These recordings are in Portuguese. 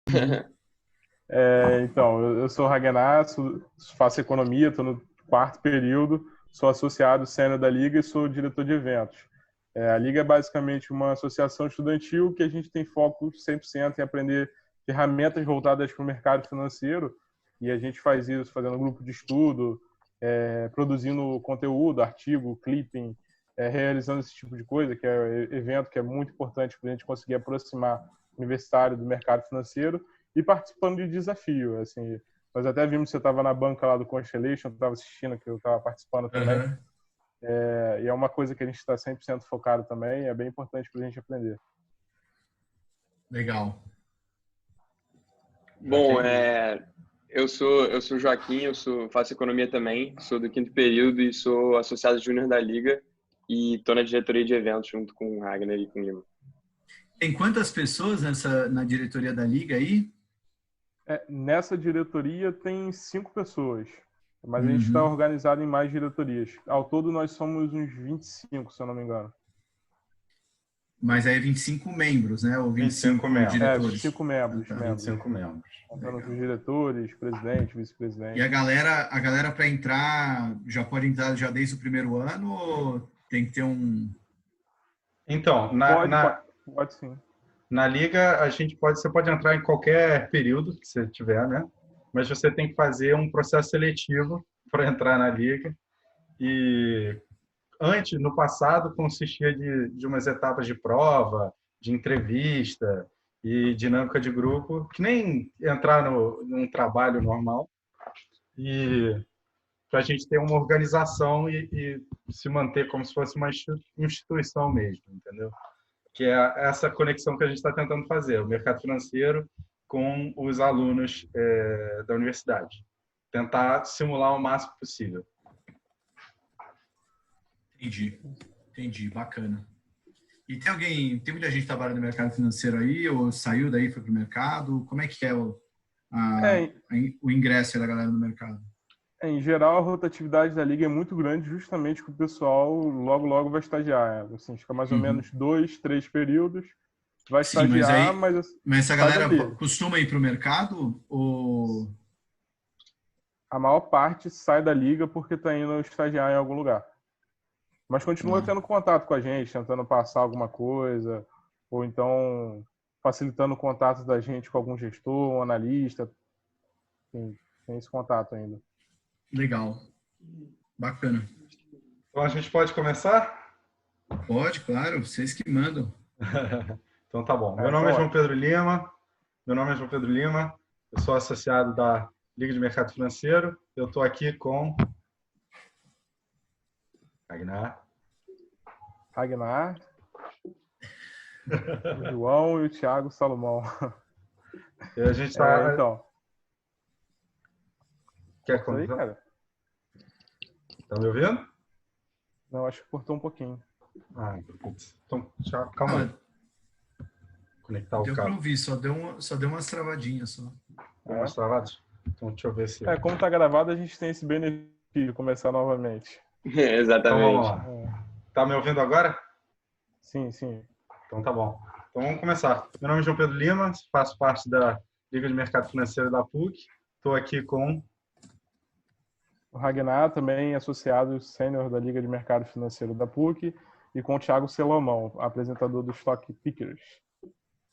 Uhum. Então, eu sou o Ragnar, faço economia, estou no quarto período, sou associado sênior da Liga e sou diretor de eventos. A Liga é basicamente uma associação estudantil que a gente tem foco 100% em aprender ferramentas voltadas para o mercado financeiro, e a gente faz isso fazendo grupo de estudo, produzindo conteúdo, artigo, clipping, realizando esse tipo de coisa, que é evento que é muito importante para a gente conseguir aproximar o universitário do mercado financeiro e participando de desafio. Assim, nós até vimos que você estava na banca lá do Constellation, estava assistindo, que eu estava participando também. Aham. E é uma coisa que a gente está 100% focado também, é bem importante para a gente aprender. Legal. Bom, Joaquim? eu sou o Joaquim, faço economia também, sou do quinto período e sou associado júnior da Liga e estou na diretoria de eventos junto com o Ragnar e com o Lima. Tem quantas pessoas na diretoria da Liga aí? Nessa diretoria tem 5 pessoas, mas a gente está Uhum. organizado em mais diretorias. Ao todo, nós somos uns 25, se eu não me engano. Mas aí é 25 membros, né? Ou 25 25 membros. 25 diretores? Ah, membros, tá. 25 membros. contando com Legal. os diretores, presidente, E vice-presidente. a galera para entrar, já pode entrar já desde o primeiro ano ou tem que ter um... Então, Pode sim. na liga, você pode entrar em qualquer período que você tiver, né? Mas você tem que fazer um processo seletivo para entrar na liga. E antes, no passado, consistia de umas etapas de prova, de entrevista e dinâmica de grupo, que nem entrar num trabalho normal. E para a gente ter uma organização e se manter como se fosse uma instituição mesmo, entendeu? Que é essa conexão que a gente está tentando fazer, o mercado financeiro com os alunos da universidade. Tentar simular o máximo possível. Entendi, bacana. E tem muita gente que trabalha no mercado financeiro aí, ou saiu daí, foi para o mercado? Como é que é É, o ingresso da galera no mercado? Em geral, a rotatividade da liga é muito grande, justamente que o pessoal logo vai estagiar. Assim, fica mais ou Uhum. menos 2, 3 períodos, vai Sim, mas estagiar, aí, mas mas a sai galera dali. costuma ir para o mercado ou... A maior parte sai da liga porque está indo estagiar em algum lugar. Mas continua Ah, tendo contato com a gente, tentando passar alguma coisa, ou então facilitando o contato da gente com algum gestor, um analista. Tem esse contato ainda. legal, bacana. Então a gente pode começar? Pode, claro, vocês que mandam. Então tá bom. Meu nome Então, é João ótimo. Pedro Lima. Eu sou associado da Liga de Mercado Financeiro. Eu estou aqui com Ragnar. Ragnar, o João e o Thiago Salomão. E a gente está... Então, Quer cortou aí, contar? cara? Tá me ouvindo? Não, acho que cortou um pouquinho. Ah, putz. Então, calma aí. Conectar o Deu para cabo. ouvir, só deu umas travadinhas só. Deu umas travadas? Então, deixa eu ver se... Como tá gravado, a gente tem esse benefício de começar novamente. Então, vamos Exatamente. lá. Tá me ouvindo agora? Sim, sim. Então, tá bom. Então, vamos começar. Meu nome é João Pedro Lima, faço parte da Liga de Mercado Financeiro da PUC. Estou aqui com... O Ragnar, também associado sênior da Liga de Mercado Financeiro da PUC, e com o Thiago Selomão, apresentador do Stock Pickers.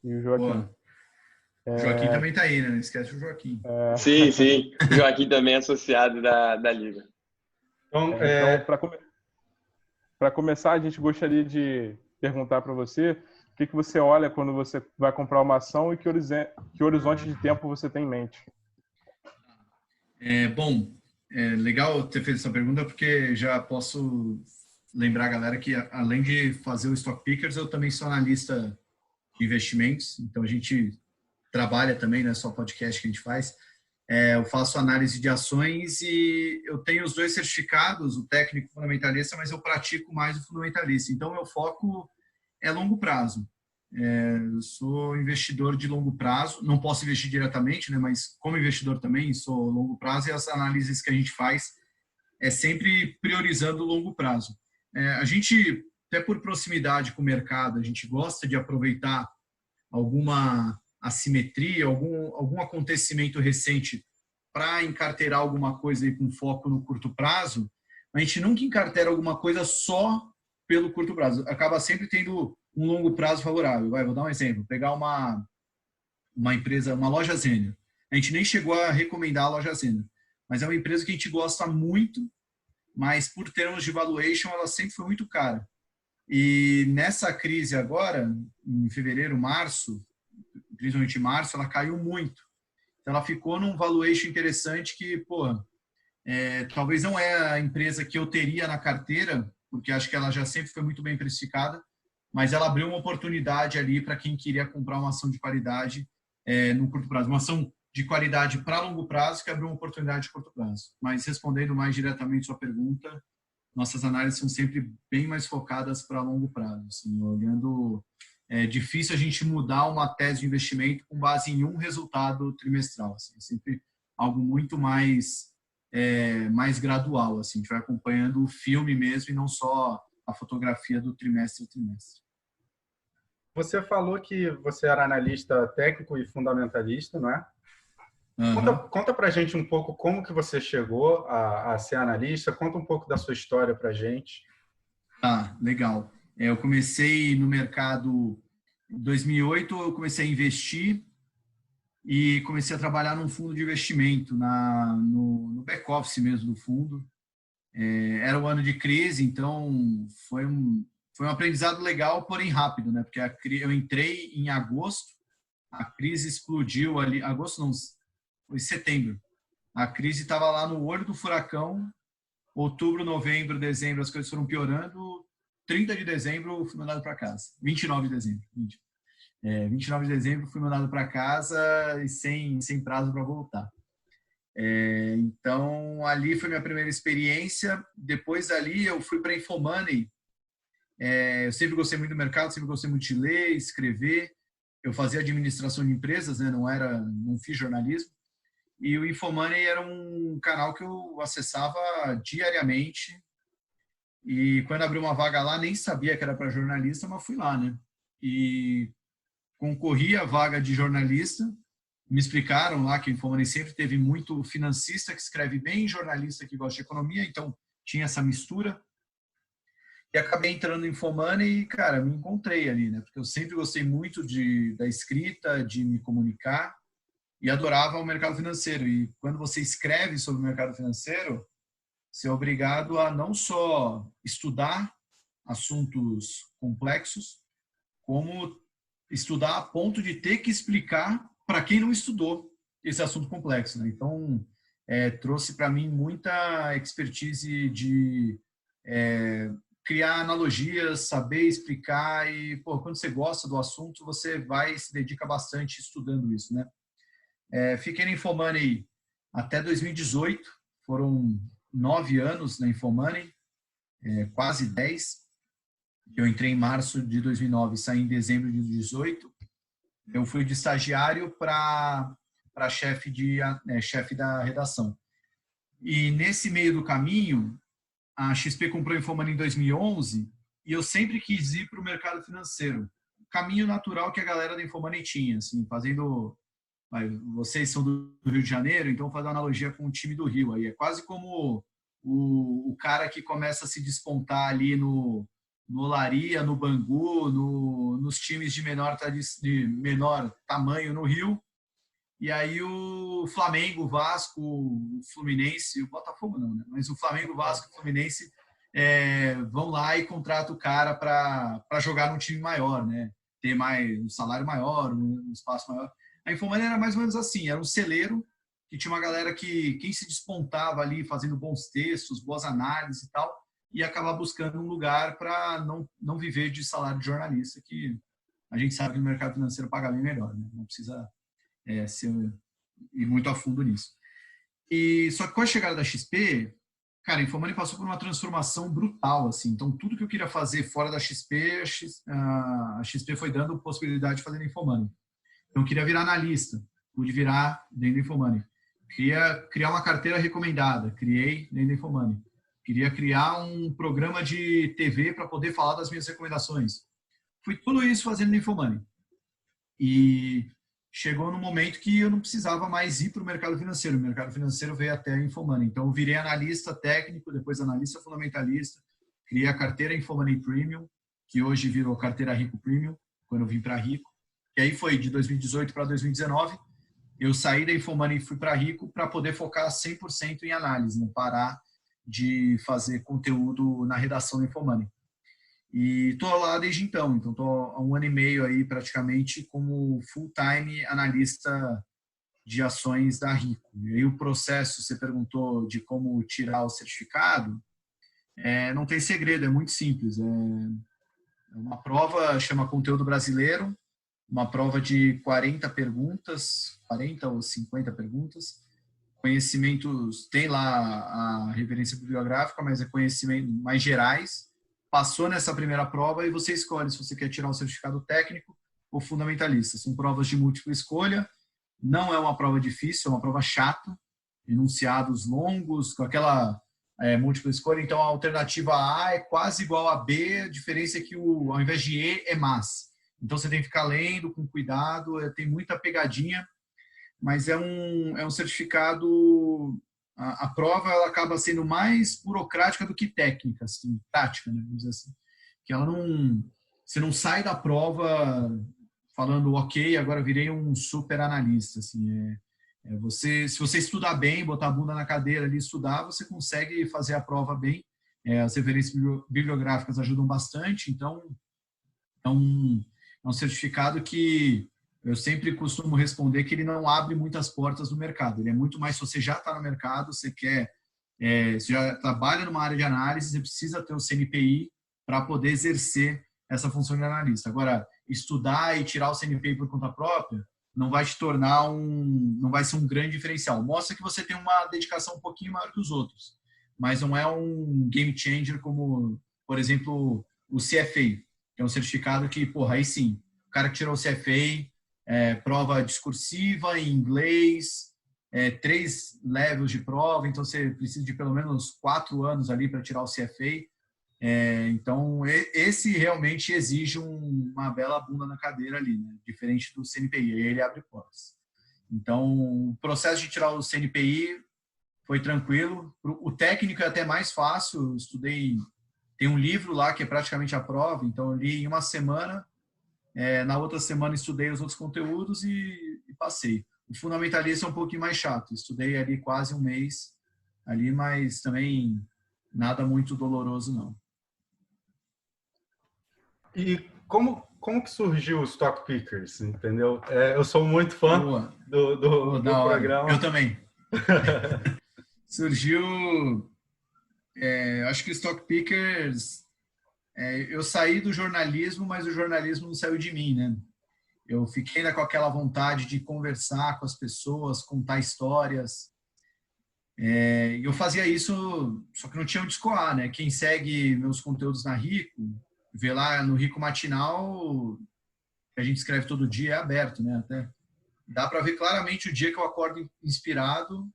E o Joaquim. Boa. O Joaquim também tá aí, né? Não esquece o Joaquim. Sim, sim. O Joaquim também é associado da Liga. Então, para começar, a gente gostaria de perguntar para você o que você olha quando você vai comprar uma ação e que horizonte de tempo você tem em mente. Bom, legal ter feito essa pergunta, porque já posso lembrar a galera que, além de fazer o Stock Pickers, eu também sou analista de investimentos, então a gente trabalha também, não é só podcast que a gente faz. Eu faço análise de ações e eu tenho os dois certificados, o técnico fundamentalista, mas eu pratico mais o fundamentalista. Então, meu foco é longo prazo. Eu sou investidor de longo prazo, não posso investir diretamente, né, mas como investidor também sou longo prazo, e as análises que a gente faz é sempre priorizando o longo prazo. A gente, até por proximidade com o mercado, a gente gosta de aproveitar alguma assimetria, algum acontecimento recente para encarteirar alguma coisa aí com foco no curto prazo, a gente nunca encarteira alguma coisa só pelo curto prazo. Acaba sempre tendo um longo prazo favorável. Vou dar um exemplo. Pegar uma empresa, uma loja Zenner. A gente nem chegou a recomendar a loja Zenner, mas é uma empresa que a gente gosta muito, mas por termos de valuation, ela sempre foi muito cara. E nessa crise agora, em fevereiro, março, principalmente março, ela caiu muito. Então, ela ficou num valuation interessante que, talvez não é a empresa que eu teria na carteira, porque acho que ela já sempre foi muito bem precificada, mas ela abriu uma oportunidade ali para quem queria comprar uma ação de qualidade no curto prazo. Uma ação de qualidade para longo prazo que abriu uma oportunidade de curto prazo. Mas respondendo mais diretamente sua pergunta, nossas análises são sempre bem mais focadas para longo prazo. Assim, olhando, é difícil a gente mudar uma tese de investimento com base em um resultado trimestral. Assim, é sempre algo muito mais gradual. Assim, a gente vai acompanhando o filme mesmo e não só a fotografia do trimestre a trimestre. Você falou que você era analista técnico e fundamentalista, não é? Uhum. Conta para a gente um pouco como que você chegou a ser analista, conta um pouco da sua história para a gente. Tá, legal. Eu comecei no mercado em 2008, eu comecei a investir e comecei a trabalhar num fundo de investimento, no back-office mesmo do fundo. Era um ano de crise, então foi um aprendizado legal, porém rápido, né? Porque eu entrei em agosto, a crise explodiu ali, agosto não, foi setembro. A crise estava lá no olho do furacão, outubro, novembro, dezembro, as coisas foram piorando, 30 de dezembro fui mandado para casa, 29 de dezembro. 29 de dezembro fui mandado para casa e sem prazo para voltar. Então, ali foi minha primeira experiência. Depois dali, eu fui para a Infomoney. Eu sempre gostei muito do mercado, sempre gostei muito de ler, escrever. Eu fazia administração de empresas, né? Não fiz jornalismo. E o Infomoney era um canal que eu acessava diariamente. E quando abriu uma vaga lá, nem sabia que era para jornalista, mas fui lá, né? E concorri à vaga de jornalista. Me explicaram lá que o Infomoney sempre teve muito financista que escreve bem, jornalista que gosta de economia, então tinha essa mistura. E acabei entrando no Infomoney e, cara, me encontrei ali, né? Porque eu sempre gostei muito da escrita, de me comunicar e adorava o mercado financeiro. E quando você escreve sobre o mercado financeiro, você é obrigado a não só estudar assuntos complexos, como estudar a ponto de ter que explicar para quem não estudou esse assunto complexo, né? Então, trouxe para mim muita expertise de criar analogias, saber explicar e, quando você gosta do assunto, você vai e se dedica bastante estudando isso, né? Fiquei na Infomoney até 2018, foram 9 anos na Infomoney, quase 10. Eu entrei em março de 2009 e saí em dezembro de 2018. Eu fui de estagiário para chefe da redação. E nesse meio do caminho, a XP comprou a Infomoney em 2011 e eu sempre quis ir para o mercado financeiro. Caminho natural que a galera da Infomoney tinha, assim, fazendo... Vocês são do Rio de Janeiro, então fazer uma analogia com o time do Rio. Aí é quase como o cara que começa a se despontar ali no Olaria, no Bangu, nos times de menor tamanho no Rio. E aí o Flamengo, o Vasco, o Fluminense, o Botafogo não, né? Mas o Flamengo, o Vasco, o Fluminense vão lá e contratam o cara para jogar num time maior, né? Ter um salário maior, um espaço maior. A Infomoney era mais ou menos assim, era um celeiro que tinha uma galera que quem se despontava ali fazendo bons textos, boas análises e tal, e acabar buscando um lugar para não viver de salário de jornalista, que a gente sabe que no mercado financeiro paga bem melhor, né? Não precisa ir muito a fundo nisso. E só que com a chegada da XP, cara, a Infomoney passou por uma transformação brutal, assim. Então, tudo que eu queria fazer fora da XP, a XP foi dando possibilidade de fazer na Infomoney. Então, eu queria virar analista, pude virar dentro da Infomoney. Queria criar uma carteira recomendada, criei dentro da Infomoney. Queria criar um programa de TV para poder falar das minhas recomendações. Fui tudo isso fazendo na Infomoney. E chegou no momento que eu não precisava mais ir para o mercado financeiro. O mercado financeiro veio até a Infomoney. Então, eu virei analista técnico, depois analista fundamentalista, criei a carteira Infomoney Premium, que hoje virou carteira Rico Premium, quando eu vim para Rico. E aí foi de 2018 para 2019. Eu saí da Infomoney e fui para Rico para poder focar 100% em análise, não parar de fazer conteúdo na redação da Infomoney. E estou lá desde então estou há 1 ano e meio aí praticamente como full-time analista de ações da Rico. E aí o processo, você perguntou de como tirar o certificado, não tem segredo, é muito simples. É uma prova, chama Conteúdo Brasileiro, uma prova de 40 perguntas, 40 ou 50 perguntas. Conhecimentos, tem lá a referência bibliográfica, mas é conhecimento mais gerais. Passou nessa primeira prova e você escolhe se você quer tirar o certificado técnico ou fundamentalista. São provas de múltipla escolha, não é uma prova difícil, é uma prova chata, enunciados longos, com aquela múltipla escolha. Então, a alternativa A é quase igual a B, a diferença é que ao invés de E é mas. Então, você tem que ficar lendo com cuidado, tem muita pegadinha, mas é um certificado... A prova ela acaba sendo mais burocrática do que técnica, assim, tática, né? Vamos dizer assim. Que ela você não sai da prova falando, ok, agora virei um super analista. Assim, se você estudar bem, botar a bunda na cadeira ali e estudar, você consegue fazer a prova bem. As referências bibliográficas ajudam bastante, então é um certificado que eu sempre costumo responder que ele não abre muitas portas no mercado. Ele é muito mais, se você já está no mercado, você já trabalha numa área de análise, você precisa ter o CNPI para poder exercer essa função de analista. Agora, estudar e tirar o CNPI por conta própria não vai te tornar não vai ser um grande diferencial. Mostra que você tem uma dedicação um pouquinho maior que os outros, mas não é um game changer como, por exemplo, o CFA, que é um certificado que, porra, aí sim, o cara que tirou o CFA, prova discursiva em inglês, 3 levels de prova, então você precisa de pelo menos 4 anos ali para tirar o CFA. Então, esse realmente exige uma bela bunda na cadeira ali, né? Diferente do CNPI, ele abre portas. Então, o processo de tirar o CNPI foi tranquilo. O técnico é até mais fácil, eu estudei, tem um livro lá que é praticamente a prova, então eu li em uma semana. Na outra semana estudei os outros conteúdos e passei. O fundamentalista é um pouquinho mais chato. Estudei ali quase 1 mês, ali, mas também nada muito doloroso, não. E como que surgiu o Stock Pickers, entendeu? Eu sou muito fã do programa. Eu também. Surgiu... acho que o Stock Pickers... eu saí do jornalismo, mas o jornalismo não saiu de mim, né? Eu fiquei com aquela vontade de conversar com as pessoas, contar histórias. Eu fazia isso, só que não tinha onde escoar, né? Quem segue meus conteúdos na Rico, vê lá no Rico Matinal, que a gente escreve todo dia, é aberto, né? Até dá para ver claramente o dia que eu acordo inspirado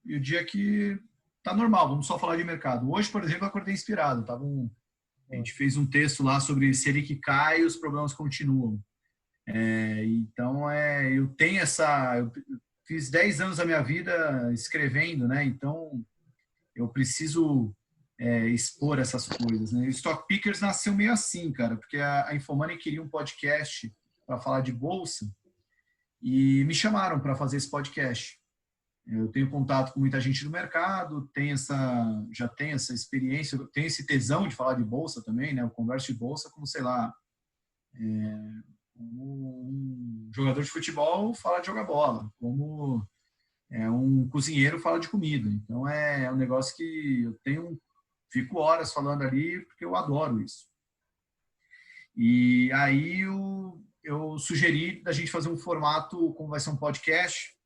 e o dia que tá normal, vamos só falar de mercado. Hoje, por exemplo, eu acordei inspirado, a gente fez um texto lá sobre Selic cai e os problemas continuam. Então, eu tenho eu fiz 10 anos da minha vida escrevendo, né? Então, eu preciso expor essas coisas, né? O Stock Pickers nasceu meio assim, cara, porque a Infomoney queria um podcast para falar de bolsa e me chamaram para fazer esse podcast. Eu tenho contato com muita gente do mercado, já tenho essa experiência, tenho esse tesão de falar de bolsa também, né? Eu converso de bolsa como, sei lá, um jogador de futebol fala de jogar bola, como um cozinheiro fala de comida. Então, é um negócio que fico horas falando ali porque eu adoro isso. E aí eu sugeri da gente fazer um formato, como vai ser um podcast,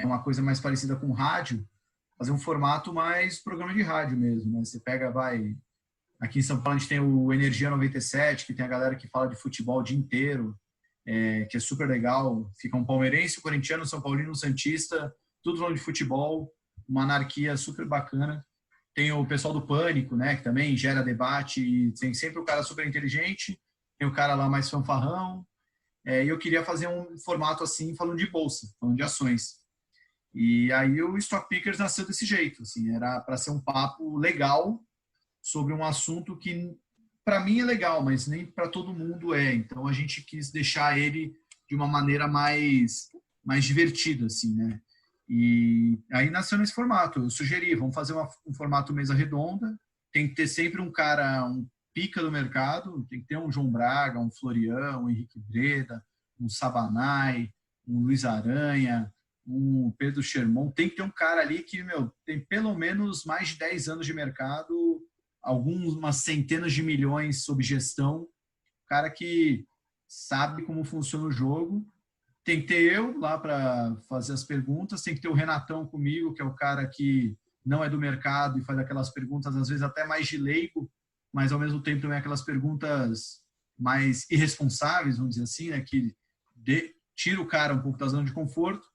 uma coisa mais parecida com rádio, fazer um formato mais programa de rádio mesmo, né? Você pega, aqui em São Paulo a gente tem o Energia 97, que tem a galera que fala de futebol o dia inteiro, que é super legal. Fica um palmeirense, um corintiano, um São Paulino, um santista, tudo falando de futebol, uma anarquia super bacana. Tem o pessoal do Pânico, né, que também gera debate, e tem sempre o cara super inteligente, tem o cara lá mais fanfarrão. e eu queria fazer um formato assim, falando de bolsa, falando de ações. E aí o Stock Pickers nasceu desse jeito, assim, era para ser um papo legal sobre um assunto que para mim é legal, mas nem para todo mundo é. Então a gente quis deixar ele de uma maneira mais divertida, assim, né? E aí nasceu nesse formato. Eu sugeri, vamos fazer um formato mesa redonda. Tem que ter sempre um cara, um pica do mercado. Tem que ter um João Braga, um Florian, um Henrique Breda, um Sabanai, um Luiz Aranha, um Pedro Sherman. Tem que ter um cara ali que, tem pelo menos mais de 10 anos de mercado, algumas centenas de milhões sob gestão. Cara que sabe como funciona o jogo. Tem que ter eu lá para fazer as perguntas, tem que ter o Renatão comigo, que é o cara que não é do mercado e faz aquelas perguntas, às vezes até mais de leigo, mas ao mesmo tempo também aquelas perguntas mais irresponsáveis, vamos dizer assim, né, que tira o cara um pouco da zona de conforto.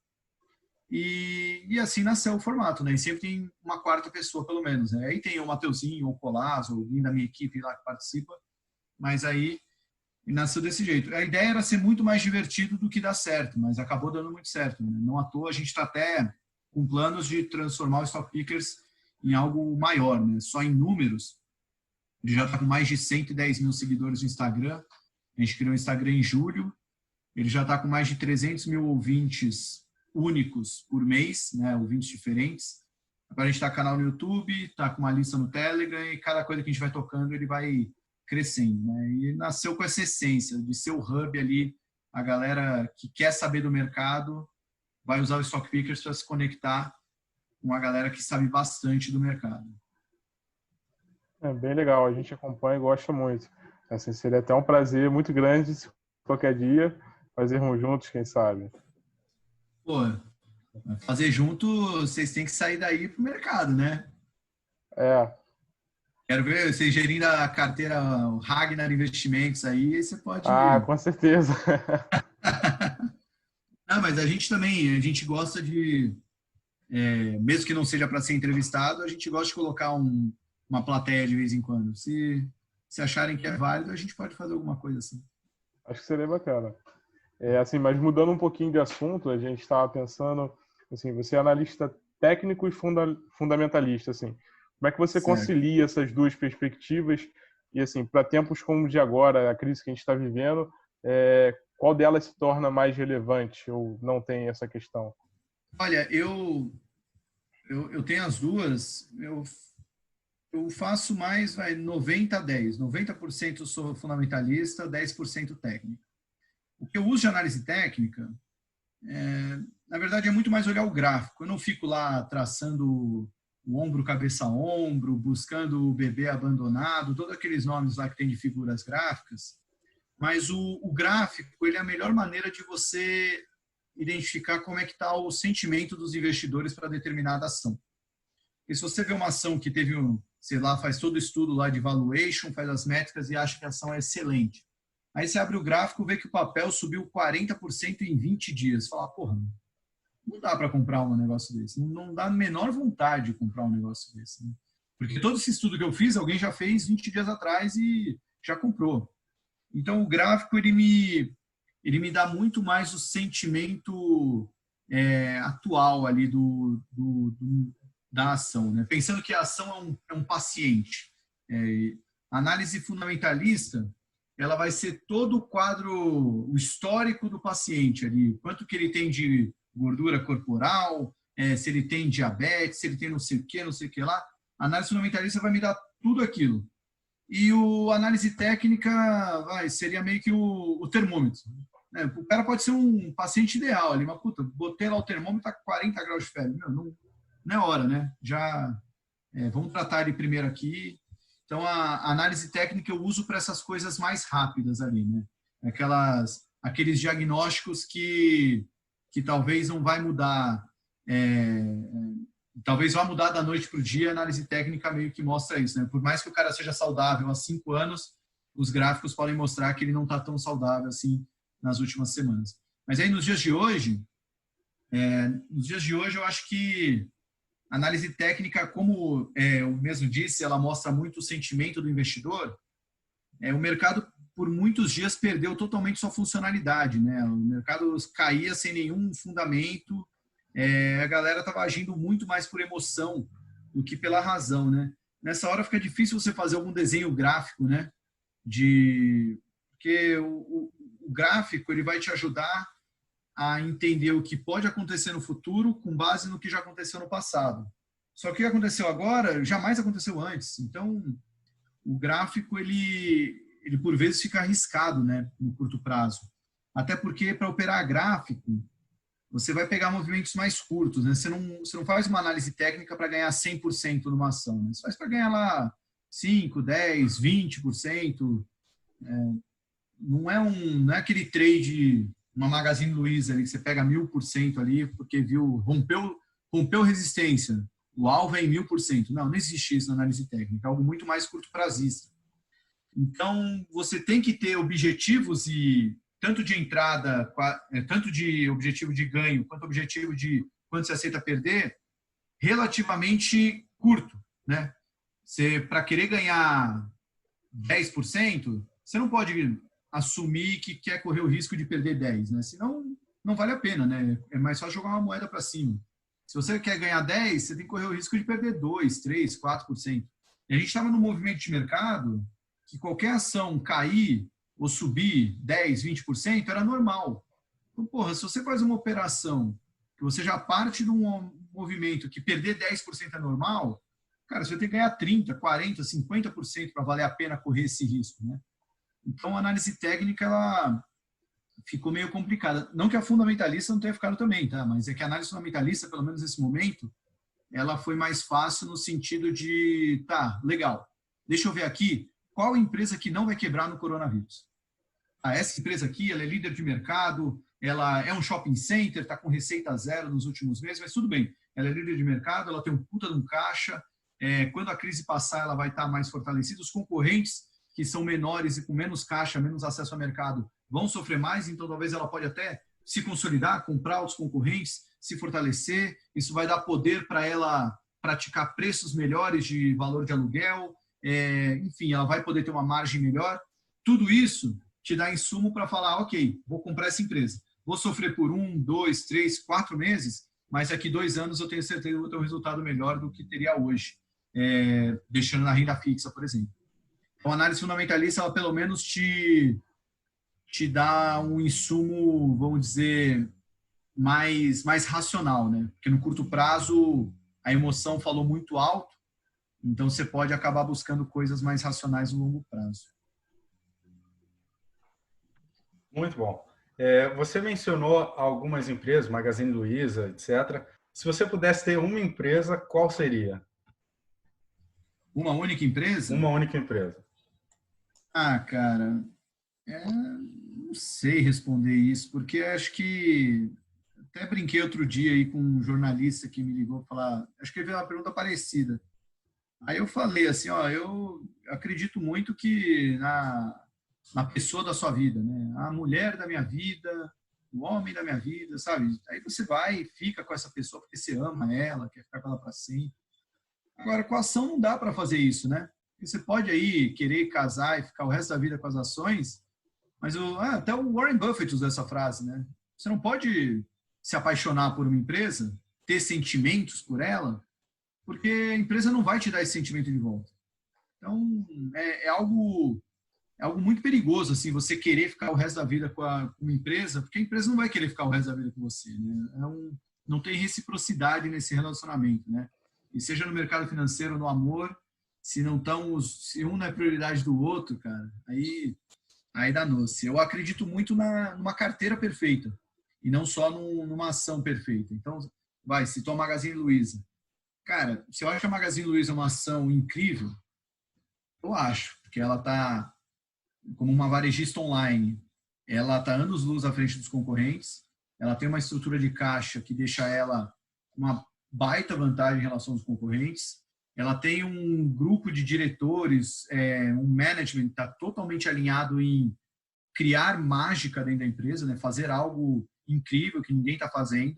E assim nasceu o formato, né? E sempre tem uma quarta pessoa, pelo menos, né? Aí tem o Mateuzinho, o Colasso, alguém da minha equipe lá que participa, mas aí nasceu desse jeito. A ideia era ser muito mais divertido do que dar certo, mas acabou dando muito certo, né? Não à toa, a gente está até com planos de transformar o Stock Pickers em algo maior, né? Só em números, ele já está com mais de 110 mil seguidores no Instagram. A gente criou o Instagram em julho. Ele já está com mais de 300 mil ouvintes únicos por mês, né? Ouvintes diferentes. Agora a gente está com canal no YouTube, está com uma lista no Telegram e cada coisa que a gente vai tocando, ele vai crescendo, né? E nasceu com essa essência de ser o hub ali, a galera que quer saber do mercado vai usar o Stock Pickers para se conectar com a galera que sabe bastante do mercado. É bem legal, a gente acompanha e gosta muito. Assim, seria até um prazer muito grande se qualquer dia fazermos juntos, quem sabe. Pô, fazer junto, vocês têm que sair daí pro mercado, né? Quero ver vocês gerindo a carteira Ragnar Investimentos aí você pode... com certeza. Não, mas a gente também, a gente gosta de, mesmo que não seja para ser entrevistado, a gente gosta de colocar uma plateia de vez em quando. Se acharem que é válido, a gente pode fazer alguma coisa assim. Acho que seria bacana. Assim, mas mudando um pouquinho de assunto, a gente estava pensando, assim, você é analista técnico e fundamentalista, assim. Como é que você concilia essas duas perspectivas? E, assim, para tempos como o de agora, a crise que a gente está vivendo, qual delas se torna mais relevante ou não tem essa questão? Olha, eu tenho as duas. Eu faço mais 90-10. 90% eu sou fundamentalista, 10% técnico. O que eu uso de análise técnica, na verdade, é muito mais olhar o gráfico. Eu não fico lá traçando o ombro, cabeça, ombro, buscando o bebê abandonado, todos aqueles nomes lá que tem de figuras gráficas. Mas o gráfico, ele é a melhor maneira de você identificar como é que está o sentimento dos investidores para determinada ação. Porque se você vê uma ação que teve, sei lá, faz todo o estudo lá de valuation, faz as métricas e acha que a ação é excelente. Aí você abre o gráfico, vê que o papel subiu 40% em 20 dias. Você fala, porra, não dá para comprar um negócio desse. Não dá a menor vontade de comprar um negócio desse. Né? Porque todo esse estudo que eu fiz, alguém já fez 20 dias atrás e já comprou. Então, o gráfico, ele me dá muito mais o sentimento atual ali da ação. Né? Pensando que a ação é um paciente. A análise fundamentalista, ela vai ser todo o quadro, o histórico do paciente ali. Quanto que ele tem de gordura corporal, se ele tem diabetes, se ele tem não sei o que lá. A análise fundamentalista vai me dar tudo aquilo. E a análise técnica seria meio que o termômetro. Né? O cara pode ser um paciente ideal ali, mas puta, botei lá o termômetro, tá 40 graus de febre. Não é hora, né? Já vamos tratar ele primeiro aqui. Então, a análise técnica eu uso para essas coisas mais rápidas ali, né? Aqueles diagnósticos que talvez não vai mudar, talvez vá mudar da noite para o dia, a análise técnica meio que mostra isso, né? Por mais que o cara seja saudável há 5 anos, os gráficos podem mostrar que ele não está tão saudável assim nas últimas semanas. Mas aí nos dias de hoje eu acho que a análise técnica, como eu mesmo disse, ela mostra muito o sentimento do investidor. O mercado por muitos dias, perdeu totalmente sua funcionalidade, né? O mercado caía sem nenhum fundamento, a galera estava agindo muito mais por emoção do que pela razão, né? Nessa hora fica difícil você fazer algum desenho gráfico, né? Porque o gráfico ele vai te ajudar a entender o que pode acontecer no futuro com base no que já aconteceu no passado. Só que o que aconteceu agora jamais aconteceu antes. Então, o gráfico, ele por vezes fica arriscado, né, no curto prazo. Até porque, para operar gráfico, você vai pegar movimentos mais curtos, né? Você não faz uma análise técnica para ganhar 100% numa ação, né? Você faz para ganhar lá 5, 10, 20%. Não é aquele trade, uma Magazine Luiza ali, que você pega 1000% ali, porque rompeu resistência. O alvo é em 1000%. Não existe isso na análise técnica. É algo muito mais curto prazista. Então, você tem que ter objetivos tanto de entrada, tanto de objetivo de ganho, quanto objetivo de quanto você aceita perder, relativamente curto, né? Para querer ganhar 10%, você não pode assumir que quer correr o risco de perder 10%, né? Senão, não vale a pena, né? É mais só jogar uma moeda para cima. Se você quer ganhar 10%, você tem que correr o risco de perder 2%, 3%, 4%. E a gente estava num movimento de mercado que qualquer ação cair ou subir 10%, 20% era normal. Então, porra, se você faz uma operação que você já parte de um movimento que perder 10% é normal, cara, você vai ter que ganhar 30%, 40%, 50% para valer a pena correr esse risco, né? Então, a análise técnica, ela ficou meio complicada. Não que a fundamentalista não tenha ficado também, tá? Mas é que a análise fundamentalista, pelo menos nesse momento, ela foi mais fácil no sentido de, tá, legal, deixa eu ver aqui qual empresa que não vai quebrar no coronavírus. Essa empresa aqui, ela é líder de mercado, ela é um shopping center, está com receita zero nos últimos meses, mas tudo bem. Ela é líder de mercado, ela tem um puta de um caixa, quando a crise passar, ela vai estar mais fortalecida. Os concorrentes, que são menores e com menos caixa, menos acesso ao mercado, vão sofrer mais, então talvez ela pode até se consolidar, comprar outros concorrentes, se fortalecer. Isso vai dar poder para ela praticar preços melhores de valor de aluguel, enfim, ela vai poder ter uma margem melhor. Tudo isso te dá insumo para falar, ok, vou comprar essa empresa. Vou sofrer por 1, 2, 3, 4 meses, mas daqui 2 anos eu tenho certeza que vou ter um resultado melhor do que teria hoje, deixando na renda fixa, por exemplo. Então, a análise fundamentalista, ela pelo menos te dá um insumo, vamos dizer, mais racional, né? Porque no curto prazo a emoção falou muito alto, então você pode acabar buscando coisas mais racionais no longo prazo. Muito bom. Você mencionou algumas empresas, Magazine Luiza, etc. Se você pudesse ter uma empresa, qual seria? Uma única empresa? Uma única empresa. Cara, não sei responder isso, porque acho que até brinquei outro dia aí com um jornalista que me ligou falar, acho que ele fez uma pergunta parecida. Aí eu falei assim, eu acredito muito que na pessoa da sua vida, né? A mulher da minha vida, o homem da minha vida, sabe? Aí você vai e fica com essa pessoa porque você ama ela, quer ficar com ela para sempre. Agora, com a ação não dá para fazer isso, né? Você pode aí querer casar e ficar o resto da vida com as ações, mas até o Warren Buffett usa essa frase, né? Você não pode se apaixonar por uma empresa, ter sentimentos por ela, porque a empresa não vai te dar esse sentimento de volta. Então, é algo muito perigoso, assim, você querer ficar o resto da vida com uma empresa, porque a empresa não vai querer ficar o resto da vida com você, né? Não tem reciprocidade nesse relacionamento, né? E seja no mercado financeiro, no amor, se um não é prioridade do outro, cara, aí danou-se. Eu acredito muito numa carteira perfeita e não só numa ação perfeita. Então, citou a Magazine Luiza. Cara, se eu acho que a Magazine Luiza é uma ação incrível, eu acho, porque ela está como uma varejista online. Ela está anos-luz à frente dos concorrentes, ela tem uma estrutura de caixa que deixa ela uma baita vantagem em relação aos concorrentes. Ela tem um grupo de diretores, um management que está totalmente alinhado em criar mágica dentro da empresa, né? Fazer algo incrível que ninguém está fazendo,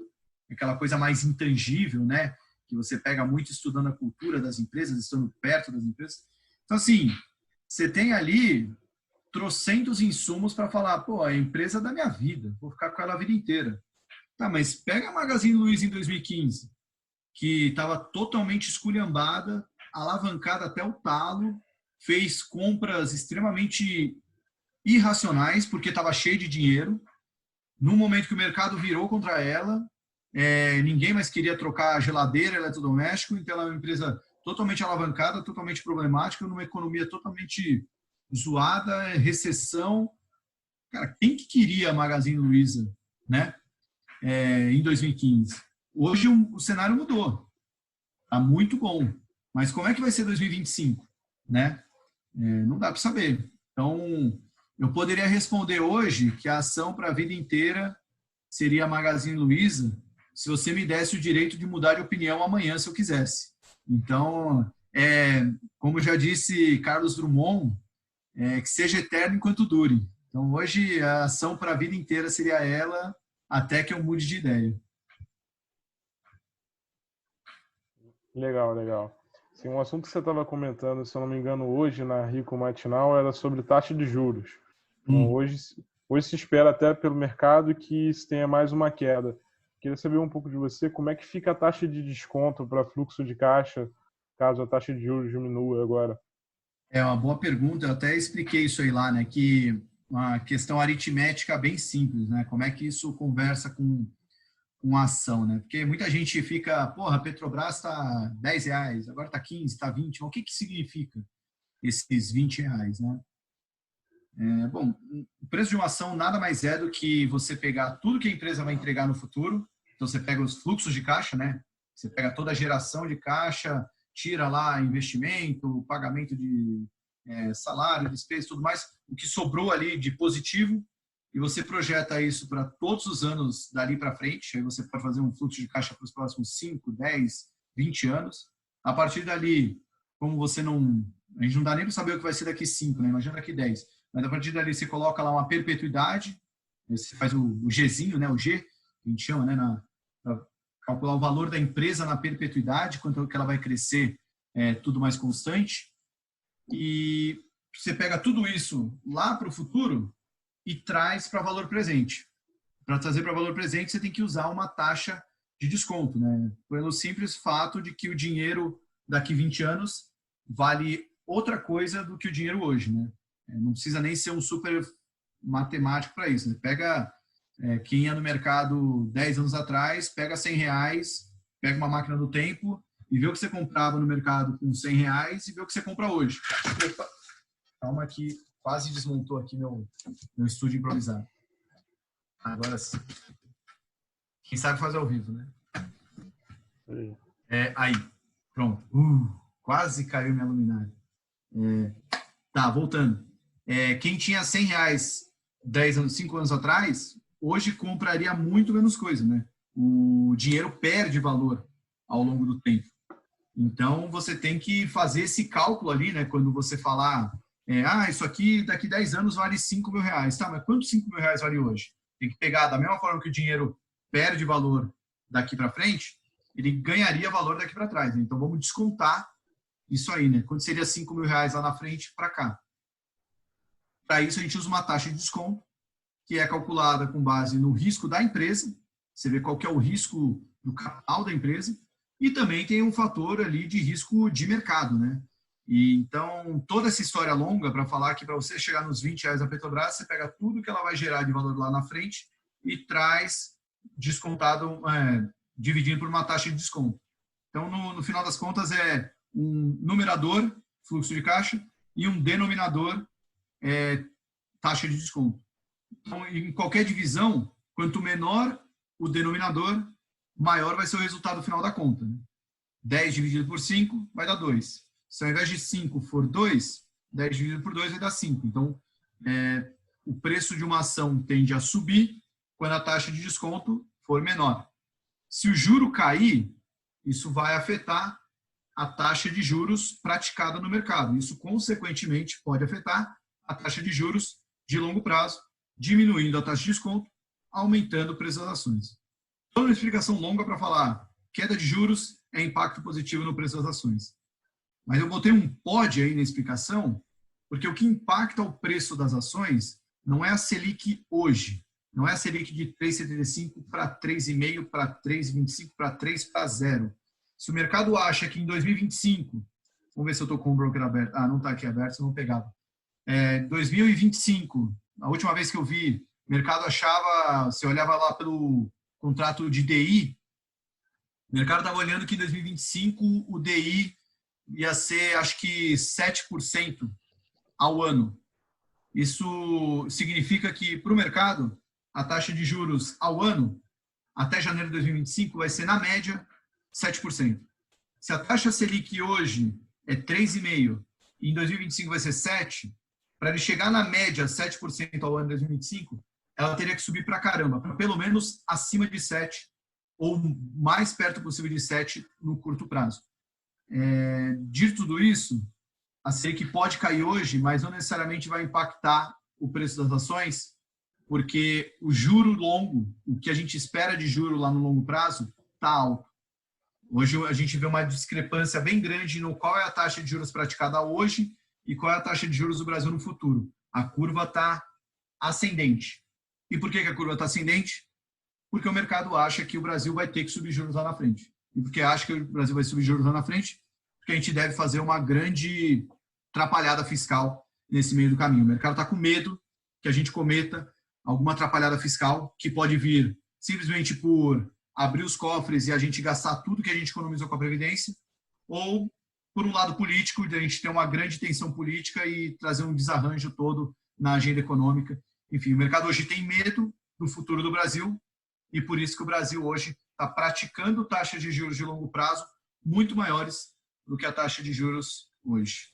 aquela coisa mais intangível, né? Que você pega muito estudando a cultura das empresas, estando perto das empresas. Então, assim, você tem ali trocentos insumos para falar, pô, a empresa da minha vida, vou ficar com ela a vida inteira. Tá, mas pega a Magazine Luiza em 2015, que estava totalmente esculhambada, alavancada até o talo, fez compras extremamente irracionais, porque estava cheio de dinheiro. No momento que o mercado virou contra ela, ninguém mais queria trocar geladeira, eletrodoméstico, então ela é uma empresa totalmente alavancada, totalmente problemática, numa economia totalmente zoada, recessão. Cara, quem que queria a Magazine Luiza, né? Em 2015? Hoje o cenário mudou. Tá muito bom. Mas como é que vai ser 2025, né? Não dá para saber. Então, eu poderia responder hoje que a ação para a vida inteira seria a Magazine Luiza, se você me desse o direito de mudar de opinião amanhã, se eu quisesse. Então, como já disse Carlos Drummond, que seja eterno enquanto dure. Então, hoje, a ação para a vida inteira seria ela, até que eu mude de ideia. Legal, legal. Sim, um assunto que você estava comentando, se eu não me engano, hoje na Rico Matinal, era sobre taxa de juros. Então, hoje se espera até pelo mercado que se tenha mais uma queda. Queria saber um pouco de você, como é que fica a taxa de desconto para fluxo de caixa, caso a taxa de juros diminua agora? É uma boa pergunta, eu até expliquei isso aí lá, né, que uma questão aritmética bem simples, né, como é que isso conversa com a ação, né, porque muita gente fica, porra, a Petrobras está R$10, agora está 15, está 20, o que que significa esses R$20, né? Bom, o preço de uma ação nada mais é do que você pegar tudo que a empresa vai entregar no futuro. Então, você pega os fluxos de caixa, né? Você pega toda a geração de caixa, tira lá investimento, pagamento de salário, despesa e tudo mais, o que sobrou ali de positivo, e você projeta isso para todos os anos dali para frente. Aí você pode fazer um fluxo de caixa para os próximos 5, 10, 20 anos. A partir dali, como você não... A gente não dá nem para saber o que vai ser daqui 5, né? Imagina daqui 10. Mas a partir dali você coloca lá uma perpetuidade, você faz o Gzinho, né, o G, que a gente chama, né, para calcular o valor da empresa na perpetuidade, quanto que ela vai crescer, tudo mais constante. E você pega tudo isso lá para o futuro e traz para valor presente. Para trazer para valor presente, você tem que usar uma taxa de desconto, né, pelo simples fato de que o dinheiro daqui 20 anos vale outra coisa do que o dinheiro hoje, né? Não precisa nem ser um super matemático para isso, né? Pega quem ia no mercado 10 anos atrás, pega R$100, pega uma máquina do tempo e vê o que você comprava no mercado com R$100 e vê o que você compra hoje. Opa, calma que quase desmontou aqui meu estúdio improvisado. Agora sim. Quem sabe faz ao vivo, né? Aí, pronto. Quase caiu minha luminária. Tá, voltando. Quem tinha R$100 5 anos atrás, hoje compraria muito menos coisa, né? O dinheiro perde valor ao longo do tempo. Então, você tem que fazer esse cálculo ali, né? Quando você falar, isso aqui daqui 10 anos vale R$5.000. Tá, mas quanto R$5.000 vale hoje? Tem que pegar, da mesma forma que o dinheiro perde valor daqui para frente, ele ganharia valor daqui para trás, né? Então, vamos descontar isso aí, né? Quanto seria R$5.000 lá na frente para cá? Para isso, a gente usa uma taxa de desconto, que é calculada com base no risco da empresa. Você vê qual que é o risco do capital da empresa. E também tem um fator ali de risco de mercado, né? E, então, toda essa história longa para falar que para você chegar nos R$20 da Petrobras, você pega tudo que ela vai gerar de valor lá na frente e traz descontado, dividindo por uma taxa de desconto. Então, no final das contas, é um numerador, fluxo de caixa, e um denominador, taxa de desconto. Então, em qualquer divisão, quanto menor o denominador, maior vai ser o resultado final da conta, né? 10 dividido por 5 vai dar 2. Se ao invés de 5 for 2, 10 dividido por 2 vai dar 5. Então, o preço de uma ação tende a subir quando a taxa de desconto for menor. Se o juro cair, isso vai afetar a taxa de juros praticada no mercado. Isso, consequentemente, pode afetar a taxa de juros de longo prazo, diminuindo a taxa de desconto, aumentando o preço das ações. Então, uma explicação longa para falar, queda de juros é impacto positivo no preço das ações. Mas eu botei um pode aí na explicação, Porque o que impacta o preço das ações não é a Selic hoje, não é a Selic de 3,75 para 3,5, para 3,25, para 3, para 0. Se o mercado acha que em 2025, vamos ver se eu estou com o broker aberto, não está aqui aberto, senão eu não pegava. 2025, a última vez que eu vi, o mercado achava, você olhava lá pelo contrato de DI, o mercado estava olhando que em 2025 o DI ia ser, acho que 7% ao ano. Isso significa que, para o mercado, a taxa de juros ao ano, até janeiro de 2025, vai ser, na média, 7%. Se a taxa Selic hoje é 3,5% e em 2025 vai ser 7%, para ele chegar na média 7% ao ano de 2025, ela teria que subir para caramba, para pelo menos acima de 7%, ou mais perto possível de 7% no curto prazo. Dito tudo isso, a Selic pode cair hoje, mas não necessariamente vai impactar o preço das ações, porque o juro longo, o que a gente espera de juro lá no longo prazo, está alto. Hoje a gente vê uma discrepância bem grande no qual é a taxa de juros praticada hoje e qual é a taxa de juros do Brasil no futuro. A curva está ascendente. E por que a curva está ascendente? Porque o mercado acha que o Brasil vai ter que subir juros lá na frente. E porque acha que o Brasil vai subir juros lá na frente, porque a gente deve fazer uma grande atrapalhada fiscal nesse meio do caminho. O mercado está com medo que a gente cometa alguma atrapalhada fiscal que pode vir simplesmente por abrir os cofres e a gente gastar tudo que a gente economizou com a Previdência, ou por um lado político, de a gente ter uma grande tensão política e trazer um desarranjo todo na agenda econômica. Enfim, o mercado hoje tem medo do futuro do Brasil e por isso que o Brasil hoje está praticando taxas de juros de longo prazo muito maiores do que a taxa de juros hoje.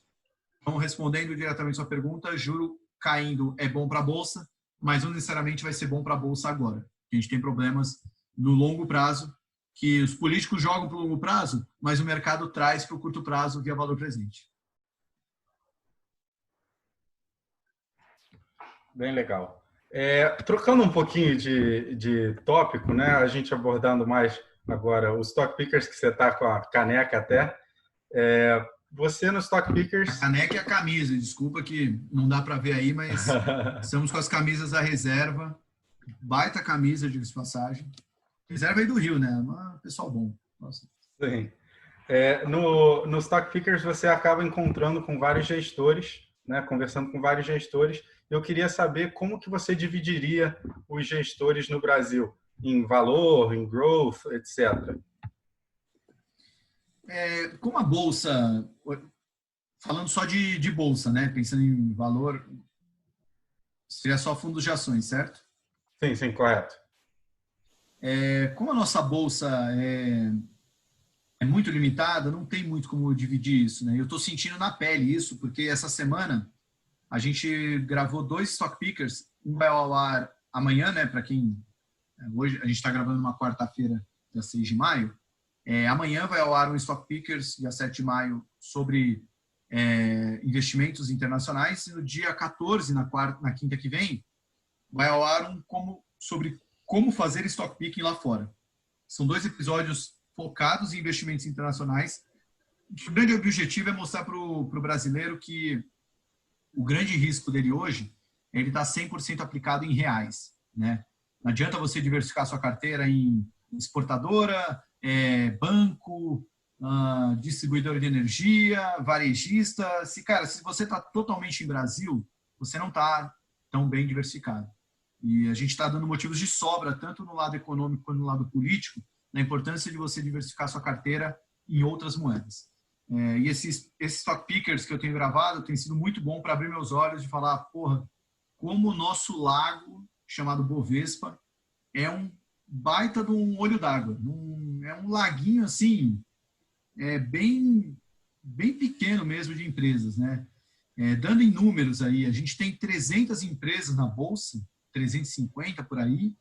Então, respondendo diretamente a sua pergunta, juro caindo é bom para a Bolsa, mas não necessariamente vai ser bom para a Bolsa agora. A gente tem problemas no longo prazo, que os políticos jogam para o longo prazo, mas o mercado traz para o curto prazo via valor presente. Bem legal. Trocando um pouquinho de tópico, né? A gente abordando mais agora os Stock Pickers, que você está com a caneca até. Você no Stock Pickers... A caneca e a camisa, desculpa que não dá para ver aí, mas estamos com as camisas da reserva. Baita camisa, diga-se de passagem. Reserva aí do Rio, né? Pessoal bom. Nossa. Sim. No Stock Pickers você acaba encontrando com vários gestores, né? Conversando com vários gestores. Eu queria saber como que você dividiria os gestores no Brasil, em valor, em growth, etc. Como a Bolsa, falando só de Bolsa, né? Pensando em valor, seria só fundos de ações, certo? Sim, correto. Como a nossa Bolsa é muito limitada, não tem muito como dividir isso, né? Eu estou sentindo na pele isso, porque essa semana a gente gravou 2 Stock Pickers, um vai ao ar amanhã, né? Para quem... Hoje a gente está gravando uma quarta-feira, dia 6 de maio. Amanhã vai ao ar um Stock Pickers, dia 7 de maio, sobre investimentos internacionais. E no dia 14, na quinta que vem, vai ao ar sobre como fazer Stock Picking lá fora. São 2 episódios focados em investimentos internacionais. O grande objetivo é mostrar para o brasileiro que o grande risco dele hoje é ele estar 100% aplicado em reais, né? Não adianta você diversificar sua carteira em exportadora, banco, distribuidora de energia, varejista. Se você está totalmente em Brasil, você não está tão bem diversificado. E a gente está dando motivos de sobra, tanto no lado econômico quanto no lado político, na importância de você diversificar sua carteira em outras moedas. E esses Stock Pickers que eu tenho gravado tem sido muito bom para abrir meus olhos e falar, como o nosso lago, chamado Bovespa, é um baita de um olho d'água. É um laguinho, assim, bem pequeno mesmo de empresas, né? Dando em números aí, a gente tem 300 empresas na Bolsa, 350 por aí,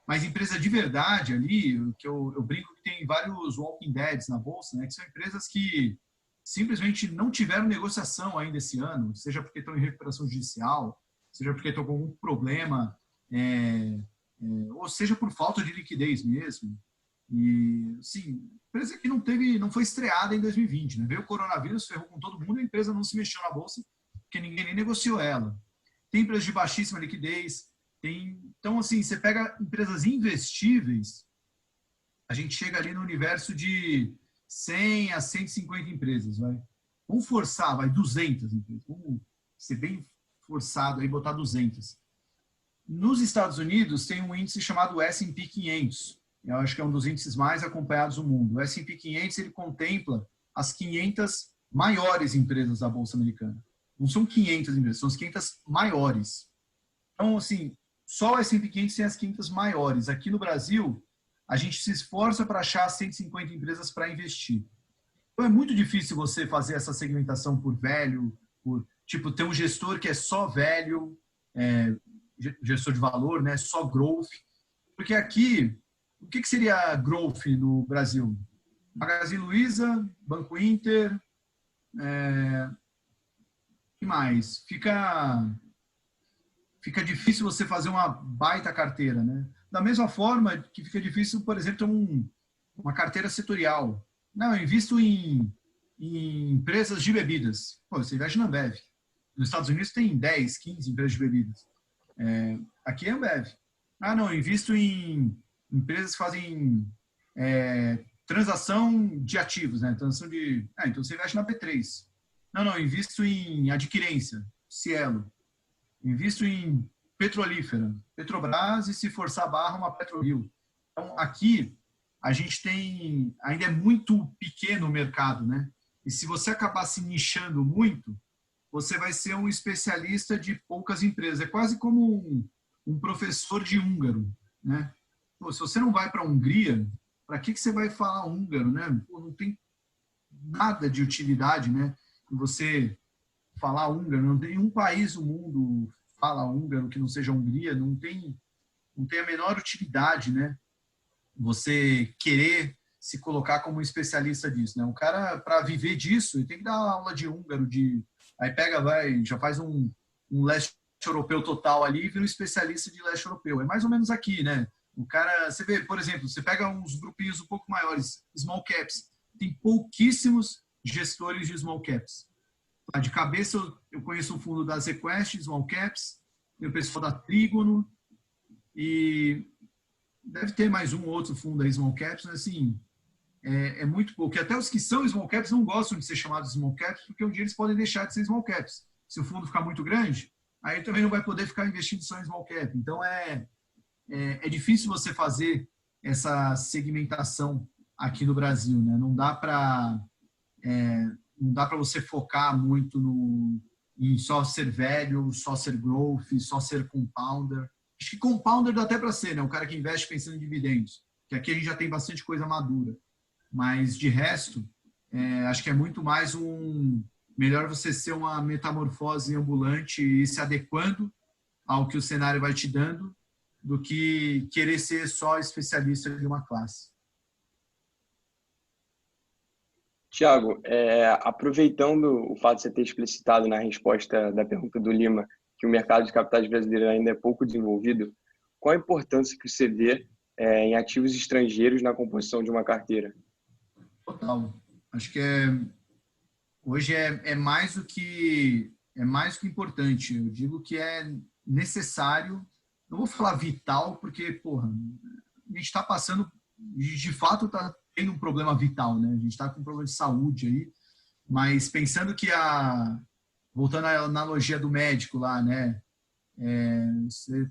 mas empresa de verdade ali, que eu brinco que tem vários Walking Deads na Bolsa, né, que são empresas que simplesmente não tiveram negociação ainda esse ano, seja porque estão em recuperação judicial, seja porque estão com algum problema, ou seja por falta de liquidez mesmo. E, sim, empresa que não foi estreada em 2020, né? Veio o coronavírus, ferrou com todo mundo, a empresa não se mexeu na Bolsa, porque porque ninguém nem negociou ela. Tem empresas de baixíssima liquidez. Então, assim, você pega empresas investíveis, a gente chega ali no universo de 100 a 150 empresas. Vamos forçar, 200 empresas. Vamos ser bem forçado aí, botar 200. Nos Estados Unidos, tem um índice chamado S&P 500. Eu acho que é um dos índices mais acompanhados do mundo. O S&P 500, ele contempla as 500 maiores empresas da Bolsa Americana. Não são 500 empresas, são as 500 maiores. Então, assim, só o S&P 500 tem as 500 maiores. Aqui no Brasil, a gente se esforça para achar 150 empresas para investir. Então, é muito difícil você fazer essa segmentação por velho, tipo, ter um gestor que é só velho, gestor de valor, né, só growth. Porque aqui, o que seria growth no Brasil? Magazine Luiza, Banco Inter, que mais? Fica difícil você fazer uma baita carteira, né? Da mesma forma que fica difícil, por exemplo, ter uma carteira setorial. Não, eu invisto em empresas de bebidas. Pô, você investe na Ambev. Nos Estados Unidos tem 10, 15 empresas de bebidas. Aqui é Ambev. Ah, não, eu invisto em empresas que fazem transação de ativos, né? Transação de... então você investe na B3. Não, eu invisto em adquirência, Cielo. Invisto em petrolífera, Petrobras e, se forçar a barra, uma PetroRio. Então, aqui, a gente tem... Ainda é muito pequeno o mercado, né? E se você acabar se nichando muito, você vai ser um especialista de poucas empresas. É quase como um professor de húngaro, né? Pô, se você não vai para a Hungria, para que você vai falar húngaro, né? Pô, não tem nada de utilidade, né? Você falar húngaro, não tem um país do mundo fala húngaro que não seja a Hungria, não tem a menor utilidade, né? Você querer se colocar como um especialista disso, né? Um cara, para viver disso, ele tem que dar aula de húngaro, aí já faz um leste europeu total ali e vira um especialista de leste europeu. É mais ou menos aqui, né? O cara, você vê, por exemplo, você pega uns grupinhos um pouco maiores, small caps, tem pouquíssimos gestores de small caps. De cabeça, eu conheço o fundo da ZQuest, Small Caps, tem o pessoal da Trígono, e deve ter mais um ou outro fundo aí, Small Caps, mas assim, é muito pouco. E até os que são Small Caps não gostam de ser chamados Small Caps, porque um dia eles podem deixar de ser Small Caps. Se o fundo ficar muito grande, aí também não vai poder ficar investindo só em Small Cap. Então, é difícil você fazer essa segmentação aqui no Brasil, né? Não dá para você focar muito em só ser velho, só ser growth, só ser compounder. Acho que compounder dá até para ser, né? O cara que investe pensando em dividendos, que aqui a gente já tem bastante coisa madura. Mas, de resto, acho que é muito mais melhor você ser uma metamorfose ambulante e ir se adequando ao que o cenário vai te dando, do que querer ser só especialista de uma classe. Tiago, aproveitando o fato de você ter explicitado na resposta da pergunta do Lima que o mercado de capitais brasileiro ainda é pouco desenvolvido, qual a importância que você vê em ativos estrangeiros na composição de uma carteira? Total. Acho que hoje é mais do que importante. Eu digo que é necessário. Não vou falar vital, porque, porra, a gente está passando, de fato, está tendo um problema vital, né? A gente está com um problema de saúde aí, mas pensando que voltando à analogia do médico lá, né?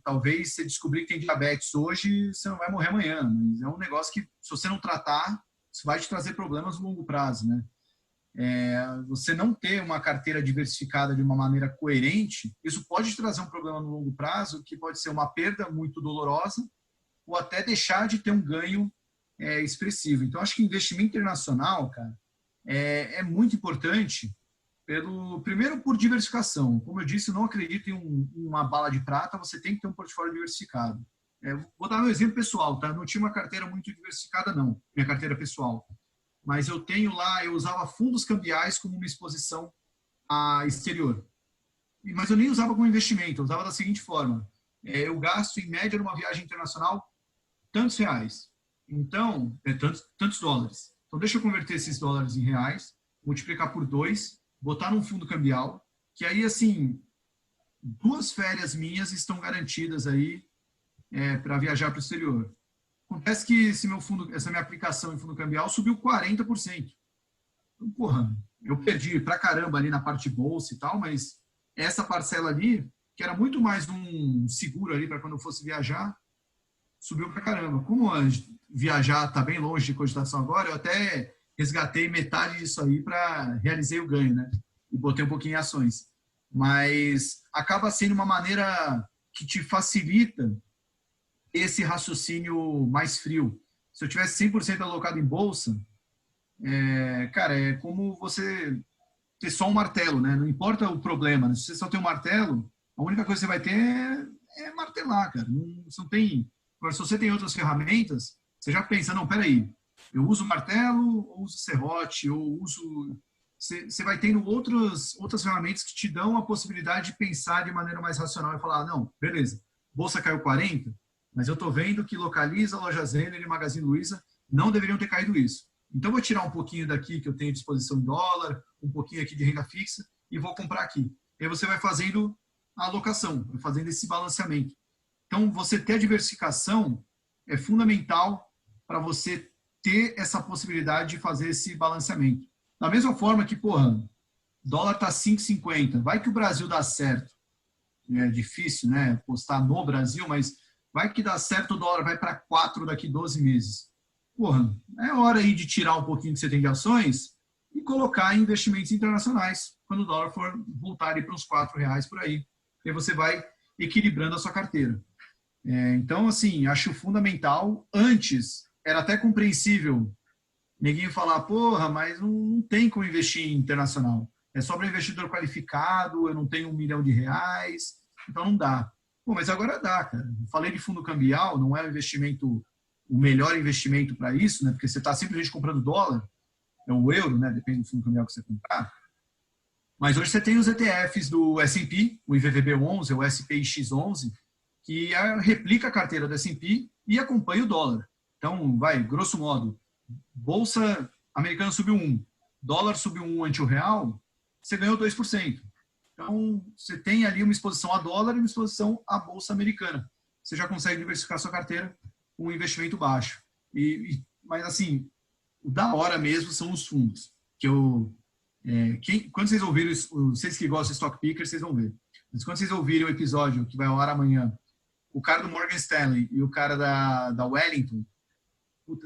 Talvez você descobrir que tem diabetes hoje, você não vai morrer amanhã, mas é um negócio que, se você não tratar, isso vai te trazer problemas no longo prazo, né? Você não ter uma carteira diversificada de uma maneira coerente, isso pode te trazer um problema no longo prazo, que pode ser uma perda muito dolorosa ou até deixar de ter um ganho expressivo. Então, acho que investimento internacional, cara, é muito importante, primeiro por diversificação. Como eu disse, eu não acredito em uma bala de prata, você tem que ter um portfólio diversificado. Vou dar um exemplo pessoal, tá? Não tinha uma carteira muito diversificada, não, minha carteira pessoal. Mas eu usava fundos cambiais como uma exposição exterior. Mas eu nem usava como investimento, eu usava da seguinte forma. Eu gasto, em média, numa viagem internacional, tantos reais. Então, tantos dólares. Então, deixa eu converter esses dólares em reais, multiplicar por 2, botar num fundo cambial, que aí, assim, 2 férias minhas estão garantidas aí para viajar para o exterior. Acontece que essa minha aplicação em fundo cambial subiu 40%. Então, porra, eu perdi pra caramba ali na parte de bolsa e tal, mas essa parcela ali, que era muito mais um seguro ali para quando eu fosse viajar, subiu pra caramba. Como viajar está bem longe de cogitação agora, eu até resgatei metade disso aí para realizei o ganho, né? E botei um pouquinho em ações. Mas acaba sendo uma maneira que te facilita esse raciocínio mais frio. Se eu tivesse 100% alocado em bolsa, cara, é como você ter só um martelo, né? Não importa o problema, né? Se você só tem um martelo, a única coisa que você vai ter é martelar, cara. Você não tem... Agora, se você tem outras ferramentas, você já pensa, não, peraí, eu uso martelo, ou uso serrote, ou uso... Você vai tendo outras ferramentas que te dão a possibilidade de pensar de maneira mais racional e falar, não, beleza, bolsa caiu 40%, mas eu estou vendo que Localiza, Loja Renner e Magazine Luiza não deveriam ter caído isso. Então, vou tirar um pouquinho daqui que eu tenho à disposição em dólar, um pouquinho aqui de renda fixa e vou comprar aqui. E aí você vai fazendo a alocação, vai fazendo esse balanceamento. Então, você ter a diversificação é fundamental para você ter essa possibilidade de fazer esse balanceamento. Da mesma forma que, porra, dólar está 5,50, vai que o Brasil dá certo. É difícil, né, apostar no Brasil, mas vai que dá certo, o dólar vai para 4 daqui 12 meses. Porra, é hora aí de tirar um pouquinho que você tem de ações e colocar em investimentos internacionais, quando o dólar for voltar para uns R$4 por aí. E aí você vai equilibrando a sua carteira. Então, assim, acho fundamental. Antes, era até compreensível neguinho falar, porra, mas não tem como investir em internacional. É só para investidor qualificado, eu não tenho R$1 milhão, então não dá. Pô, mas agora dá, cara. Falei de fundo cambial, não é um investimento, o melhor investimento para isso, né? Porque você está simplesmente comprando dólar, é o euro, né? Depende do fundo cambial que você comprar. Mas hoje você tem os ETFs do S&P, o IVVB11, o SPX11, que replica a carteira do S&P e acompanha o dólar. Então, vai, grosso modo, bolsa americana subiu 1, dólar subiu 1 ante o real, você ganhou 2%. Então, você tem ali uma exposição a dólar e uma exposição à bolsa americana. Você já consegue diversificar sua carteira com um investimento baixo. Mas, assim, o da hora mesmo são os fundos. Quando vocês ouvirem, vocês que gostam de Stock Pickers, vocês vão ver. Mas quando vocês ouvirem o episódio que vai ao ar amanhã, o cara do Morgan Stanley e o cara da Wellington,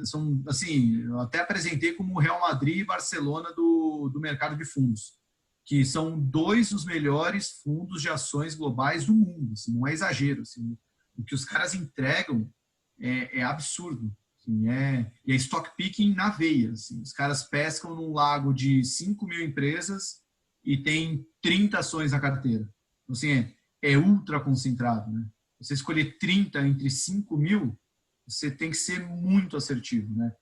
são, assim, eu até apresentei como o Real Madrid e Barcelona do mercado de fundos, que são 2 dos melhores fundos de ações globais do mundo. Assim, não é exagero. Assim, o que os caras entregam é absurdo. Assim, e é stock picking na veia. Assim, os caras pescam num lago de 5.000 empresas e tem 30 ações na carteira. Então, assim, é ultra concentrado. Né? Você escolher 30 entre 5.000, você tem que ser muito assertivo. Né?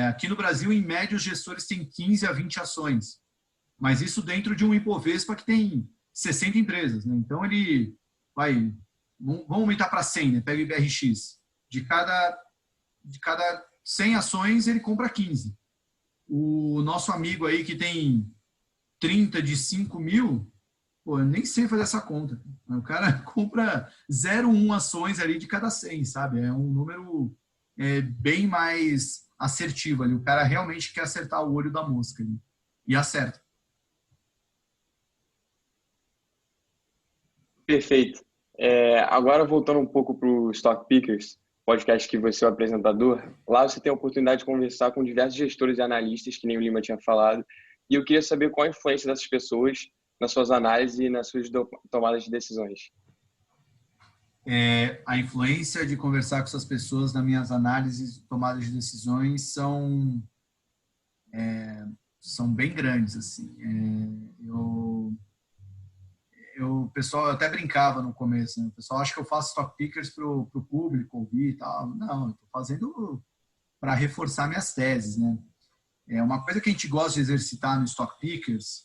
Aqui no Brasil, em média, os gestores têm 15 a 20 ações. Mas isso dentro de um Ibovespa que tem 60 empresas. Né? Então, ele vai... Vamos aumentar para 100, né? Pega o IBRX. De cada 100 ações, ele compra 15. O nosso amigo aí que tem 30 de 5.000, pô, eu nem sei fazer essa conta. O cara compra 0,1 ações ali de cada 100, sabe? É um número bem mais assertivo ali. O cara realmente quer acertar o olho da mosca ali. E acerta. Perfeito. Agora, voltando um pouco para o Stock Pickers, podcast que você é o apresentador, lá você tem a oportunidade de conversar com diversos gestores e analistas, que nem o Lima tinha falado, e eu queria saber qual a influência dessas pessoas nas suas análises e nas suas tomadas de decisões. A influência de conversar com essas pessoas nas minhas análises e tomadas de decisões são bem grandes. Assim. O pessoal até brincava no começo, né? O pessoal acha que eu faço stock pickers para o público ouvir e tal. Não, eu estou fazendo para reforçar minhas teses, né? Uma coisa que a gente gosta de exercitar no stock pickers,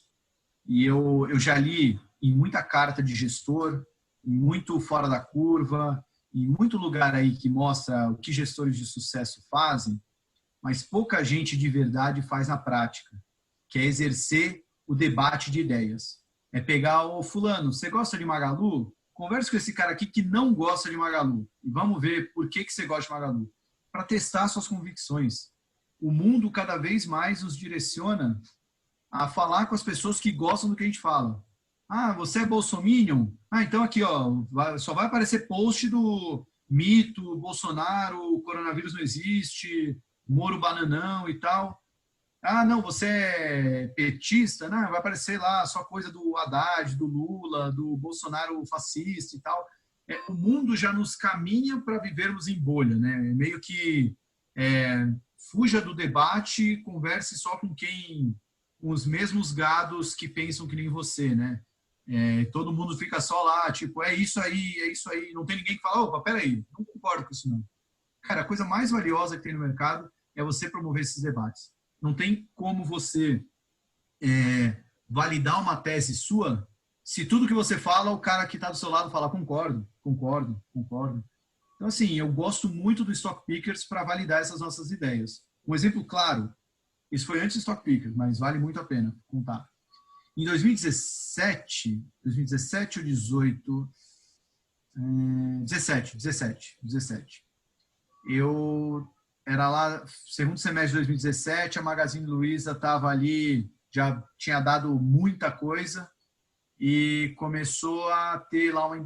e eu já li em muita carta de gestor, muito fora da curva, em muito lugar aí que mostra o que gestores de sucesso fazem, mas pouca gente de verdade faz na prática, que é exercer o debate de ideias. É pegar o fulano, você gosta de Magalu? Converse com esse cara aqui que não gosta de Magalu. E vamos ver por que você gosta de Magalu. Para testar suas convicções. O mundo cada vez mais nos direciona a falar com as pessoas que gostam do que a gente fala. Ah, você é bolsominion? Ah, então aqui, ó, só vai aparecer post do mito, Bolsonaro, o coronavírus não existe, Moro bananão e tal. Ah, não, você é petista? Não, vai aparecer lá só coisa do Haddad, do Lula, do Bolsonaro fascista e tal. O mundo já nos caminha para vivermos em bolha, né? Meio que fuja do debate, converse só com com os mesmos gados que pensam que nem você, né? Todo mundo fica só lá, tipo, é isso aí. Não tem ninguém que fala, opa, peraí, não concordo com isso não. Cara, a coisa mais valiosa que tem no mercado é você promover esses debates. Não tem como você validar uma tese sua se tudo que você fala, o cara que está do seu lado fala concordo. Então, assim, eu gosto muito do Stock Pickers para validar essas nossas ideias. Um exemplo claro, isso foi antes do Stock Pickers, mas vale muito a pena contar. Em 2017 ou 18, 17. Eu era lá, segundo semestre de 2017, a Magazine Luiza estava ali, já tinha dado muita coisa e começou a ter lá uma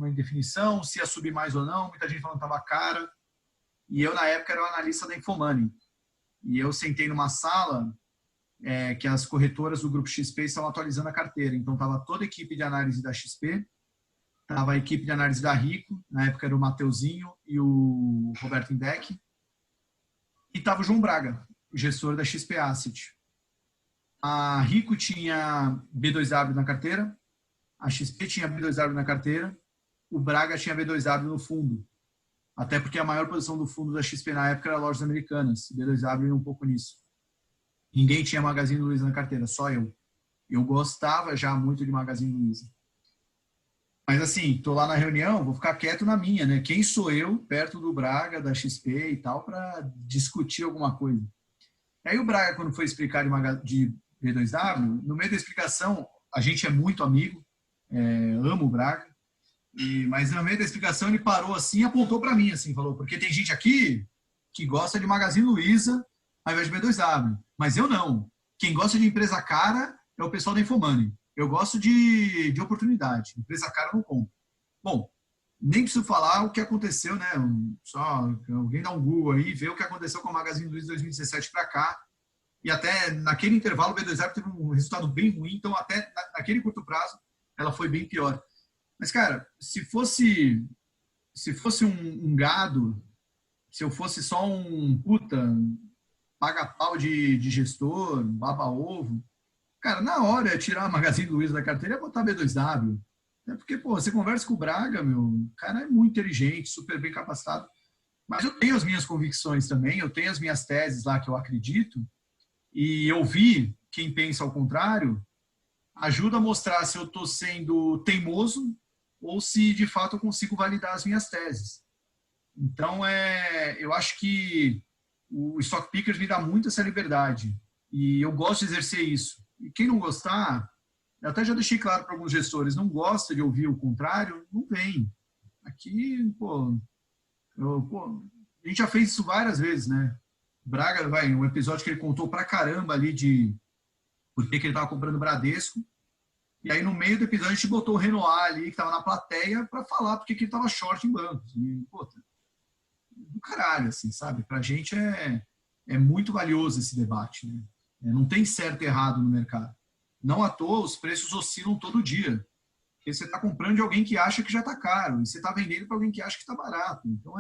indefinição, se ia subir mais ou não, muita gente falando que estava cara. E eu, na época, era o analista da Infomoney. E eu sentei numa sala que as corretoras do Grupo XP estavam atualizando a carteira. Então, estava toda a equipe de análise da XP, estava a equipe de análise da Rico, na época era o Mateuzinho e o Roberto Indec, e estava o João Braga, o gestor da XP Asset. A Rico tinha B2W na carteira, a XP tinha B2W na carteira, o Braga tinha B2W no fundo. Até porque a maior posição do fundo da XP na época era lojas americanas, B2W ia um pouco nisso. Ninguém tinha Magazine Luiza na carteira, só eu. Eu gostava já muito de Magazine Luiza. Mas assim, tô lá na reunião, vou ficar quieto na minha, né? Quem sou eu, perto do Braga, da XP e tal, para discutir alguma coisa? Aí o Braga, quando foi explicar de B2W, no meio da explicação, a gente é muito amigo, amo o Braga, mas no meio da explicação ele parou assim e apontou para mim, assim, falou, porque tem gente aqui que gosta de Magazine Luiza ao invés de B2W, mas eu não. Quem gosta de empresa cara é o pessoal da Infomoney. Eu gosto de oportunidade. Empresa cara eu não compro. Bom, nem preciso falar o que aconteceu, né? Só alguém dá um Google aí e vê o que aconteceu com a Magazine Luiza de 2017 para cá. E até naquele intervalo o B2W teve um resultado bem ruim, então até naquele curto prazo ela foi bem pior. Mas, cara, se fosse um gado, se eu fosse só um paga-pau de gestor, baba-ovo, cara, na hora é tirar a Magazine Luiza da carteira e botar B2W. Porque, pô, você conversa com o Braga, o cara é muito inteligente, super bem capacitado. Mas eu tenho as minhas convicções também, eu tenho as minhas teses lá que eu acredito. E ouvir quem pensa ao contrário ajuda a mostrar se eu estou sendo teimoso ou se, de fato, eu consigo validar as minhas teses. Então, eu acho que o Stock Pickers me dá muito essa liberdade. E eu gosto de exercer isso. E quem não gostar, eu até já deixei claro para alguns gestores, não gosta de ouvir o contrário, não vem. Aqui, a gente já fez isso várias vezes, né? Braga, um episódio que ele contou pra caramba ali de por que ele estava comprando Bradesco. E aí, no meio do episódio, a gente botou o Renoir ali, que estava na plateia, para falar porque ele estava short em bancos. E, do caralho, assim, sabe? Pra gente é muito valioso esse debate, né? Não tem certo e errado no mercado. Não à toa, os preços oscilam todo dia. Porque você está comprando de alguém que acha que já está caro, e você está vendendo para alguém que acha que está barato. Então,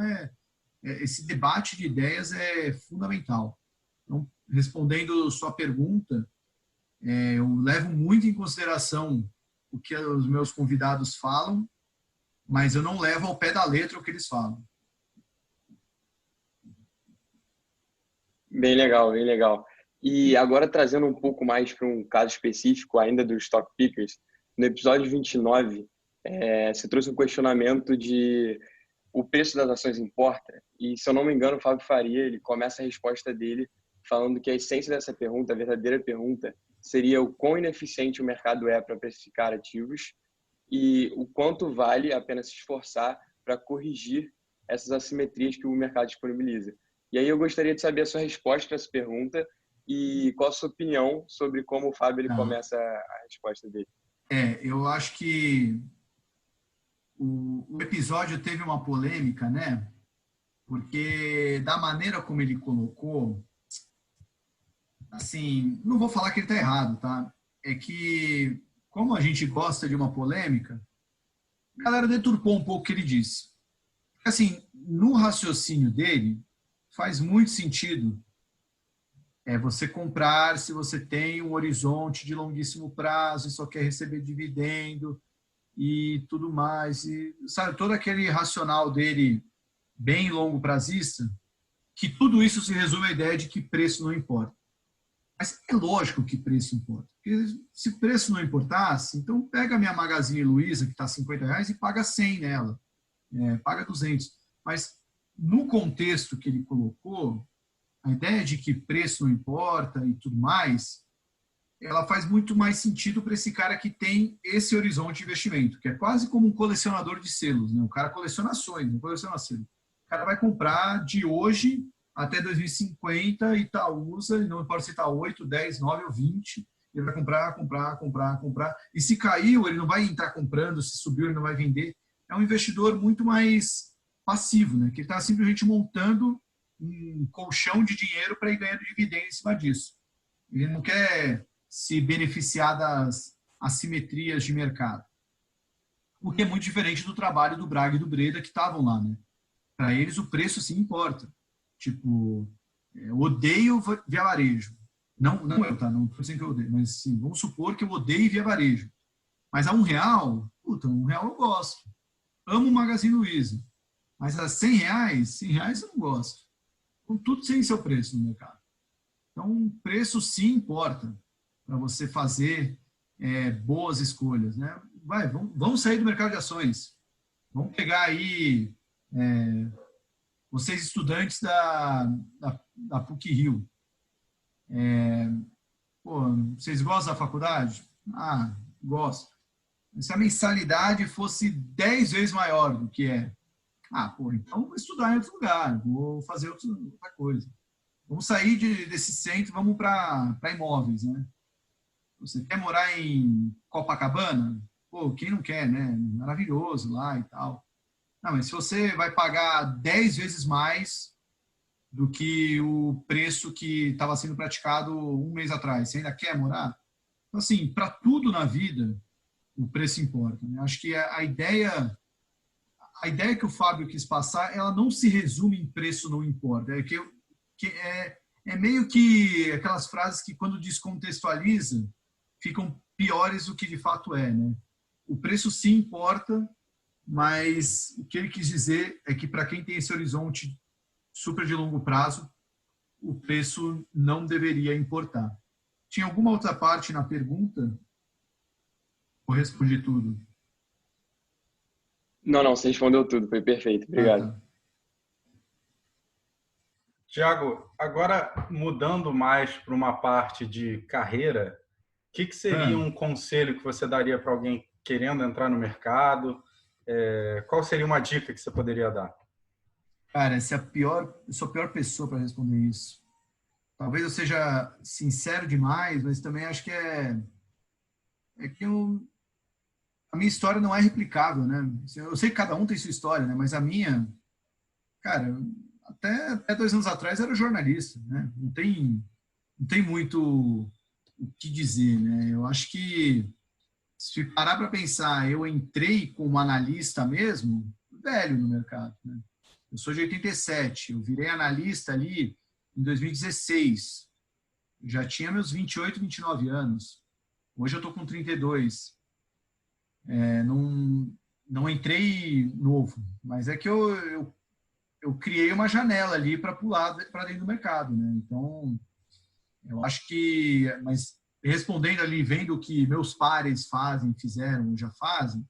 esse debate de ideias é fundamental. Então, respondendo sua pergunta, eu levo muito em consideração o que os meus convidados falam, mas eu não levo ao pé da letra o que eles falam. Bem legal, bem legal. E agora trazendo um pouco mais para um caso específico ainda do Stock Pickers, no episódio 29, você trouxe um questionamento de o preço das ações importa? E, se eu não me engano, o Fábio Faria, ele começa a resposta dele falando que a essência dessa pergunta, a verdadeira pergunta, seria o quão ineficiente o mercado é para precificar ativos e o quanto vale a pena se esforçar para corrigir essas assimetrias que o mercado disponibiliza. E aí eu gostaria de saber a sua resposta para essa pergunta e qual a sua opinião sobre como o Fábio ele começa a resposta dele. Eu acho que o episódio teve uma polêmica, né? Porque da maneira como ele colocou, assim, não vou falar que ele está errado, tá? É que, como a gente gosta de uma polêmica, a galera deturpou um pouco o que ele disse. Assim, no raciocínio dele, faz muito sentido você comprar se você tem um horizonte de longuíssimo prazo e só quer receber dividendo e tudo mais. E, sabe, todo aquele racional dele bem longo prazista, que tudo isso se resume à ideia de que preço não importa. Mas é lógico que preço importa. Porque se preço não importasse, então pega a minha Magazine Luiza, que está R$50, e paga 100 nela. Paga 200. Mas no contexto que ele colocou, a ideia de que preço não importa e tudo mais, ela faz muito mais sentido para esse cara que tem esse horizonte de investimento, que é quase como um colecionador de selos, né? O cara coleciona ações, não coleciona selos. O cara vai comprar de hoje até 2050 Itaúsa, não importa se está 8, 10, 9 ou 20, ele vai comprar. E se caiu, ele não vai entrar comprando, se subiu, ele não vai vender. É um investidor muito mais passivo, né? Que ele está simplesmente montando um colchão de dinheiro para ir ganhando dividendo em cima disso. Ele não quer se beneficiar das assimetrias de mercado. O que é muito diferente do trabalho do Braga e do Breda, que estavam lá, né? Para eles, o preço sim importa. Tipo, eu odeio via varejo. Não eu, tá? Não estou dizendo que eu odeio, mas sim, vamos supor que eu odeio via varejo. Mas a R$1, puta, R$1 eu gosto. Amo o Magazine Luiza. Mas a R$100 eu não gosto. Então, tudo tem seu preço no mercado. Então, o preço sim importa para você fazer boas escolhas, né? Vamos sair do mercado de ações. Vamos pegar aí vocês estudantes da PUC-Rio. Vocês gostam da faculdade? Ah, gosto. Se a mensalidade fosse 10 vezes maior do que é, então vou estudar em outro lugar, vou fazer outra coisa. Vamos sair desse centro, vamos para imóveis, né? Você quer morar em Copacabana? Quem não quer, né? Maravilhoso lá e tal. Não, mas se você vai pagar 10 vezes mais do que o preço que estava sendo praticado um mês atrás, você ainda quer morar? Então, assim, para tudo na vida, o preço importa, né? Acho que a ideia que o Fábio quis passar, ela não se resume em preço não importa. É meio que aquelas frases que, quando descontextualiza, ficam piores do que de fato é, né? O preço sim importa, mas o que ele quis dizer é que para quem tem esse horizonte super de longo prazo, o preço não deveria importar. Tinha alguma outra parte na pergunta? Eu respondi tudo. Não, você respondeu tudo, foi perfeito. Obrigado. Tá. Tiago, agora mudando mais para uma parte de carreira, o que seria um conselho que você daria para alguém querendo entrar no mercado? Qual seria uma dica que você poderia dar? Cara, eu sou a pior pessoa para responder isso. Talvez eu seja sincero demais, mas também acho que que a minha história não é replicável, né? Eu sei que cada um tem sua história, né? Mas a minha, cara, até 2 anos atrás era jornalista, né? Não tem muito o que dizer, né? Eu acho que, se parar para pensar, eu entrei como analista mesmo, velho no mercado, né? Eu sou de 87, eu virei analista ali em 2016. Eu já tinha meus 28, 29 anos. Hoje eu estou com 32. Não entrei novo, mas é que eu criei uma janela ali para pular para dentro do mercado, né? Então, eu acho que, mas respondendo ali, vendo o que meus pares fizeram, já fazem,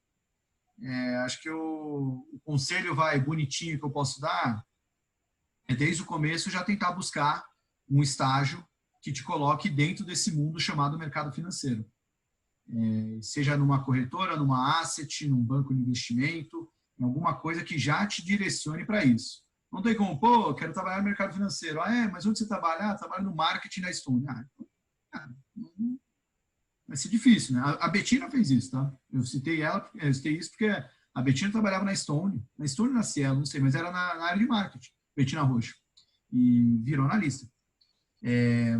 acho que o conselho bonitinho que eu posso dar é, desde o começo, já tentar buscar um estágio que te coloque dentro desse mundo chamado mercado financeiro. Seja numa corretora, numa asset, num banco de investimento, em alguma coisa que já te direcione para isso. Não tem como, pô, quero trabalhar no mercado financeiro. Mas onde você trabalha? Trabalho no marketing da Stone. Vai ser difícil, né? A Bettina fez isso, tá? Eu citei isso porque a Bettina trabalhava na Stone na Cielo, não sei, mas era na área de marketing, Bettina Rocha, e virou analista.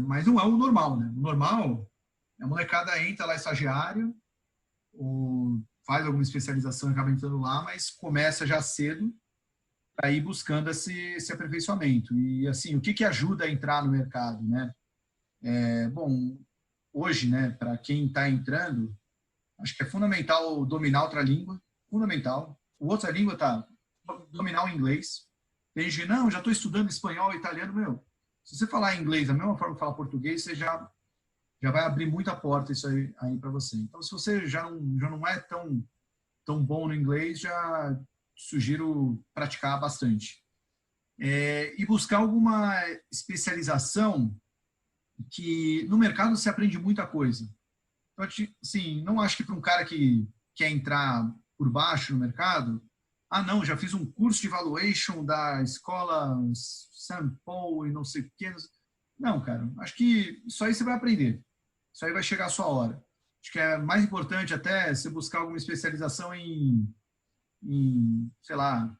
Mas não é o normal, né? O normal, a molecada entra lá estagiário, ou faz alguma especialização e acaba entrando lá, mas começa já cedo para ir buscando esse aperfeiçoamento. E, assim, o que ajuda a entrar no mercado, né? Bom, hoje, né, para quem está entrando, acho que é fundamental dominar outra língua, fundamental. Outra língua dominar o inglês. Tem gente, não, já estou estudando espanhol e italiano, meu. Se você falar inglês da mesma forma que falar português, você já vai abrir muita porta isso aí para você. Então, se você já não é tão bom no inglês, já sugiro praticar bastante. E buscar alguma especialização que no mercado se aprende muita coisa. Então, assim, não acho que para um cara que quer entrar por baixo no mercado, não, já fiz um curso de valuation da escola St. Paul e não sei o quê. Não, cara, acho que isso aí você vai aprender. Isso aí vai chegar a sua hora. Acho que é mais importante até você buscar alguma especialização em sei lá,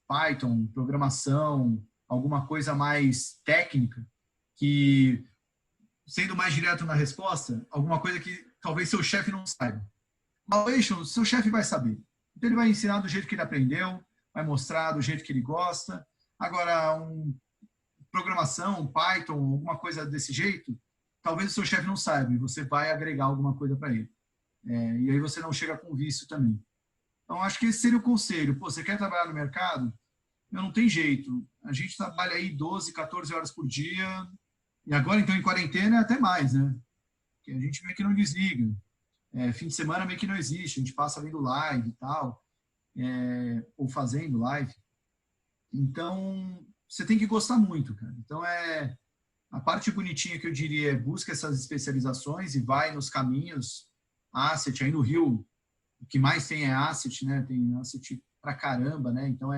Python, programação, alguma coisa mais técnica, que, sendo mais direto na resposta, alguma coisa que talvez seu chefe não saiba. Valuation, seu chefe vai saber. Então, ele vai ensinar do jeito que ele aprendeu, vai mostrar do jeito que ele gosta. Agora, programação, Python, alguma coisa desse jeito, talvez o seu chefe não saiba e você vai agregar alguma coisa para ele. E aí você não chega com vício também. Então, acho que esse seria o conselho. Pô, você quer trabalhar no mercado? Não tem jeito. A gente trabalha aí 12, 14 horas por dia. E agora, então, em quarentena, é até mais, né? Porque a gente meio que não desliga. Fim de semana meio que não existe. A gente passa vendo live e tal. Ou fazendo live. Então, você tem que gostar muito, cara. Então, a parte bonitinha que eu diria busca essas especializações e vai nos caminhos. Asset, aí no Rio, o que mais tem é asset, né? Tem asset pra caramba, né? Então,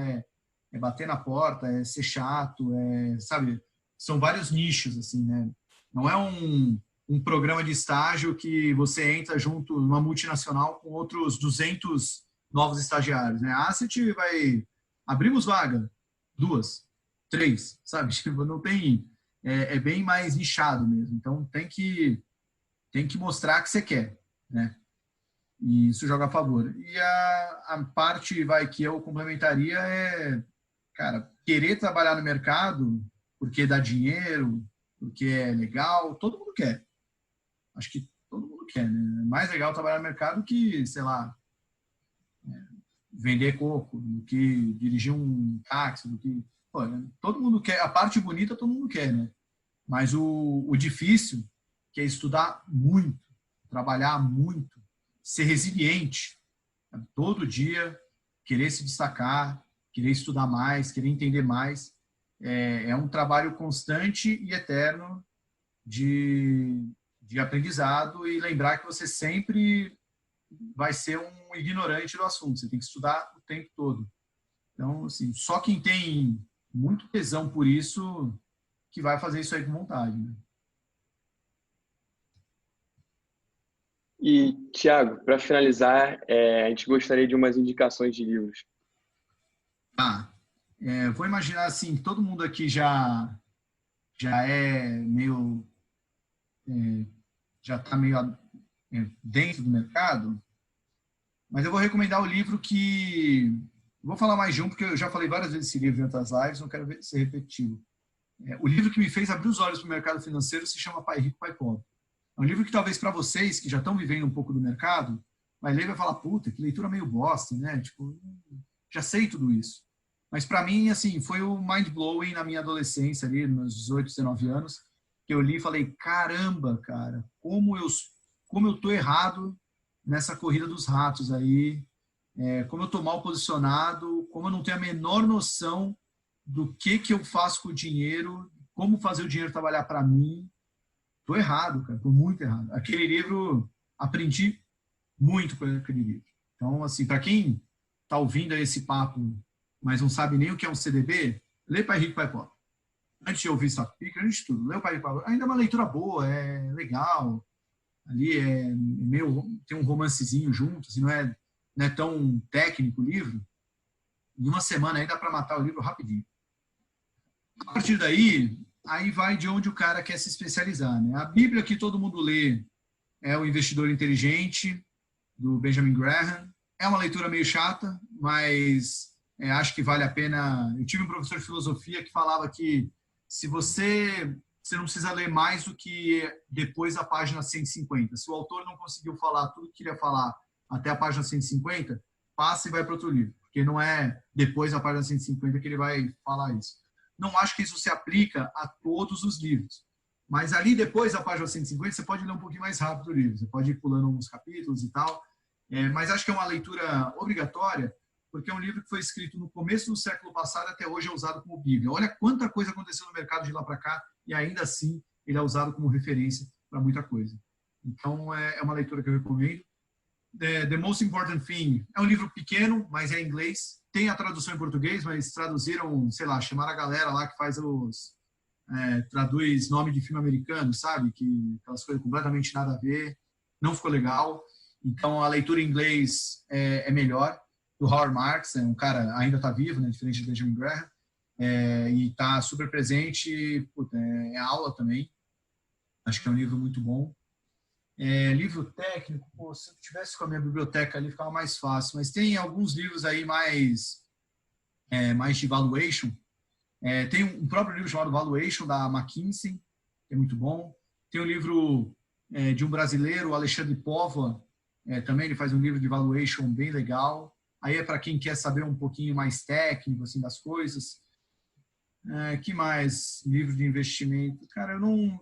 bater na porta, ser chato, sabe? São vários nichos, assim, né? Não é um programa de estágio que você entra junto numa multinacional com outros 200 novos estagiários, né? A asset vai... Abrimos vaga, 2, 3, sabe? Tipo, não tem... É bem mais nichado mesmo. Então, tem que mostrar que você quer, né? E isso joga a favor. E a parte que eu complementaria cara, querer trabalhar no mercado porque dá dinheiro, porque é legal, todo mundo quer. Acho que todo mundo quer, né? É mais legal trabalhar no mercado que, sei lá, vender coco, do que dirigir um táxi, do que... Pô, todo mundo quer. A parte bonita todo mundo quer, né? Mas o difícil, que é estudar muito, trabalhar muito, ser resiliente, todo dia, querer se destacar, querer estudar mais, querer entender mais. É um trabalho constante e eterno de aprendizado e lembrar que você sempre vai ser um ignorante do assunto. Você tem que estudar o tempo todo. Então, assim, só quem tem muito tesão por isso que vai fazer isso aí com vontade, né? E, Thiago, para finalizar, a gente gostaria de umas indicações de livros. Vou imaginar assim, todo mundo aqui já é meio... já está meio dentro do mercado, mas eu vou recomendar o livro que... Vou falar mais de um, porque eu já falei várias vezes esse livro em outras lives, não quero ser repetitivo. O livro que me fez abrir os olhos para o mercado financeiro se chama Pai Rico, Pai Pobre. É um livro que talvez para vocês, que já estão vivendo um pouco do mercado, vai ler e vai falar, puta, que leitura meio bosta, né? Tipo, já sei tudo isso. Mas para mim, assim, foi o mind-blowing na minha adolescência, ali, nos 18, 19 anos, que eu li e falei, caramba, cara, como eu tô errado nessa corrida dos ratos aí, como eu tô mal posicionado, como eu não tenho a menor noção do que eu faço com o dinheiro, como fazer o dinheiro trabalhar para mim. Tô errado, cara, tô muito errado. Aquele livro, aprendi muito com aquele livro. Então, assim, para quem tá ouvindo esse papo, mas não sabe nem o que é um CDB, lê Pai Rico, Pai Pobre. Antes de ouvir Stock Picker, antes de tudo, lê o Pai Rico, Pai Pobre. Ainda é uma leitura boa, é legal. Ali tem um romancezinho junto, assim, não é tão técnico o livro. Em uma semana aí dá para matar o livro rapidinho. A partir daí, aí vai de onde o cara quer se especializar, né? A Bíblia que todo mundo lê é O Investidor Inteligente, do Benjamin Graham. É uma leitura meio chata, mas acho que vale a pena. Eu tive um professor de filosofia que falava que se você não precisa ler mais do que depois da página 150. Se o autor não conseguiu falar tudo que queria falar até a página 150, passa e vai para outro livro, porque não é depois da página 150 que ele vai falar isso. Não acho que isso se aplica a todos os livros, mas ali depois da página 150 você pode ler um pouquinho mais rápido o livro, você pode ir pulando alguns capítulos e tal, mas acho que é uma leitura obrigatória, porque é um livro que foi escrito no começo do século passado até hoje é usado como Bíblia. Olha quanta coisa aconteceu no mercado de lá para cá e ainda assim ele é usado como referência para muita coisa. Então é uma leitura que eu recomendo. The Most Important Thing é um livro pequeno, mas é em inglês. Tem a tradução em português, mas traduziram, sei lá, chamaram a galera lá que faz traduz nome de filme americano, sabe? Que aquelas coisas completamente nada a ver. Não ficou legal. Então a leitura em inglês é melhor. Do Howard Marks, um cara ainda está vivo, né? Diferente de Benjamin Graham. E está super presente. Puta, é aula também. Acho que é um livro muito bom. Livro técnico, pô, se eu tivesse com a minha biblioteca ali ficava mais fácil, mas tem alguns livros aí mais de valuation. Tem um próprio livro chamado Valuation, da McKinsey, que é muito bom. Tem um livro de um brasileiro, Alexandre Póvoa, também ele faz um livro de valuation bem legal. Aí é para quem quer saber um pouquinho mais técnico assim, das coisas. Que mais? Livro de investimento. Cara, eu não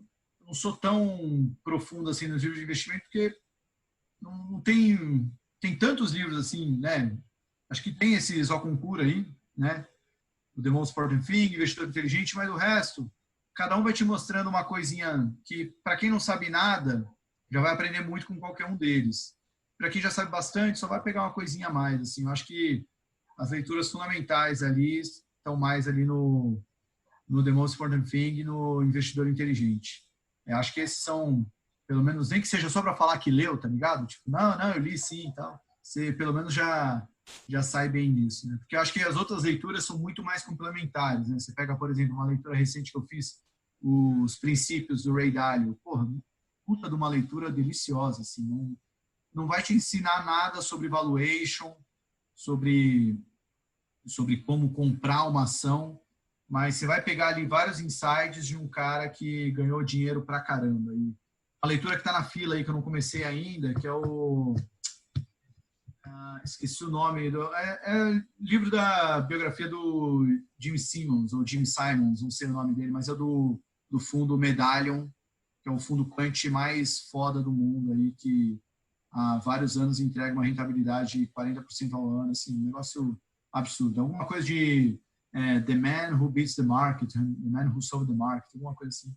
sou tão profundo assim nos livros de investimento, porque não tem tantos livros assim, né? Acho que tem esse Zoconcura aí, né? O The Most Important Thing, Investidor Inteligente, mas o resto, cada um vai te mostrando uma coisinha que, para quem não sabe nada, já vai aprender muito com qualquer um deles. Para quem já sabe bastante, só vai pegar uma coisinha a mais, assim. Eu acho que as leituras fundamentais ali estão mais ali no The Most Important Thing e no Investidor Inteligente. Acho que esses são, pelo menos, nem que seja só para falar que leu, tá ligado? Tipo, não, eu li sim e tal. Você, pelo menos, já sai bem nisso, né? Porque eu acho que as outras leituras são muito mais complementares, né? Você pega, por exemplo, uma leitura recente que eu fiz, Os Princípios, do Ray Dalio. Porra, puta de uma leitura deliciosa, assim. Não vai te ensinar nada sobre valuation, sobre como comprar uma ação, mas você vai pegar ali vários insights de um cara que ganhou dinheiro pra caramba. E a leitura que está na fila aí, que eu não comecei ainda, que é o... esqueci o nome. É livro da biografia do Jim Simmons, ou Jim Simons, não sei o nome dele, mas é do fundo Medallion, que é o fundo quant mais foda do mundo, aí, que há vários anos entrega uma rentabilidade de 40% ao ano, assim, um negócio absurdo. Alguma coisa de... The Man Who Beats the Market, The Man Who Sold the Market, alguma coisa assim,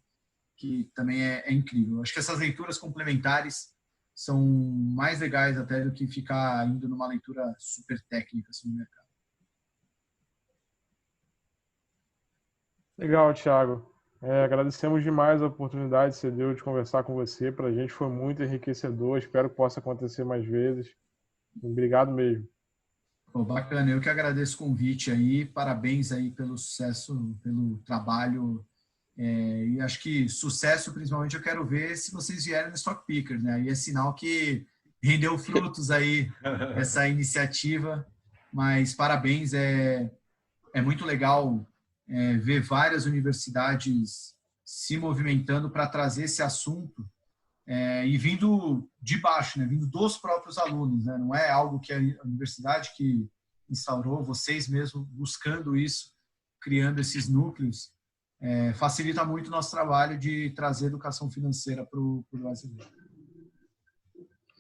que também é incrível. Acho que essas leituras complementares são mais legais até do que ficar indo numa leitura super técnica assim, no mercado. Legal, Thiago. Agradecemos demais a oportunidade que você deu de conversar com você. Para a gente foi muito enriquecedor. Espero que possa acontecer mais vezes. Obrigado mesmo. Bacana, eu que agradeço o convite aí, parabéns aí pelo sucesso, pelo trabalho, e acho que sucesso, principalmente, eu quero ver se vocês vierem no Stock Pickers, né? Aí é sinal que rendeu frutos aí essa iniciativa, mas parabéns, é muito legal ver várias universidades se movimentando para trazer esse assunto e vindo de baixo, né? Vindo dos próprios alunos, né? Não é algo que a universidade que instaurou, vocês mesmos buscando isso, criando esses núcleos, facilita muito o nosso trabalho de trazer educação financeira para o brasileiro.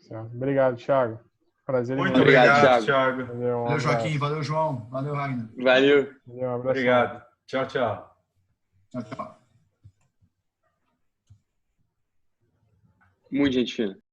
Certo. Obrigado, Thiago. Prazer. Muito obrigado, Thiago. Valeu, Joaquim. Valeu, João. Valeu, Rainer. Valeu. Um abraço. Obrigado. Tchau, tchau. Tchau, tchau. Muito gente fina.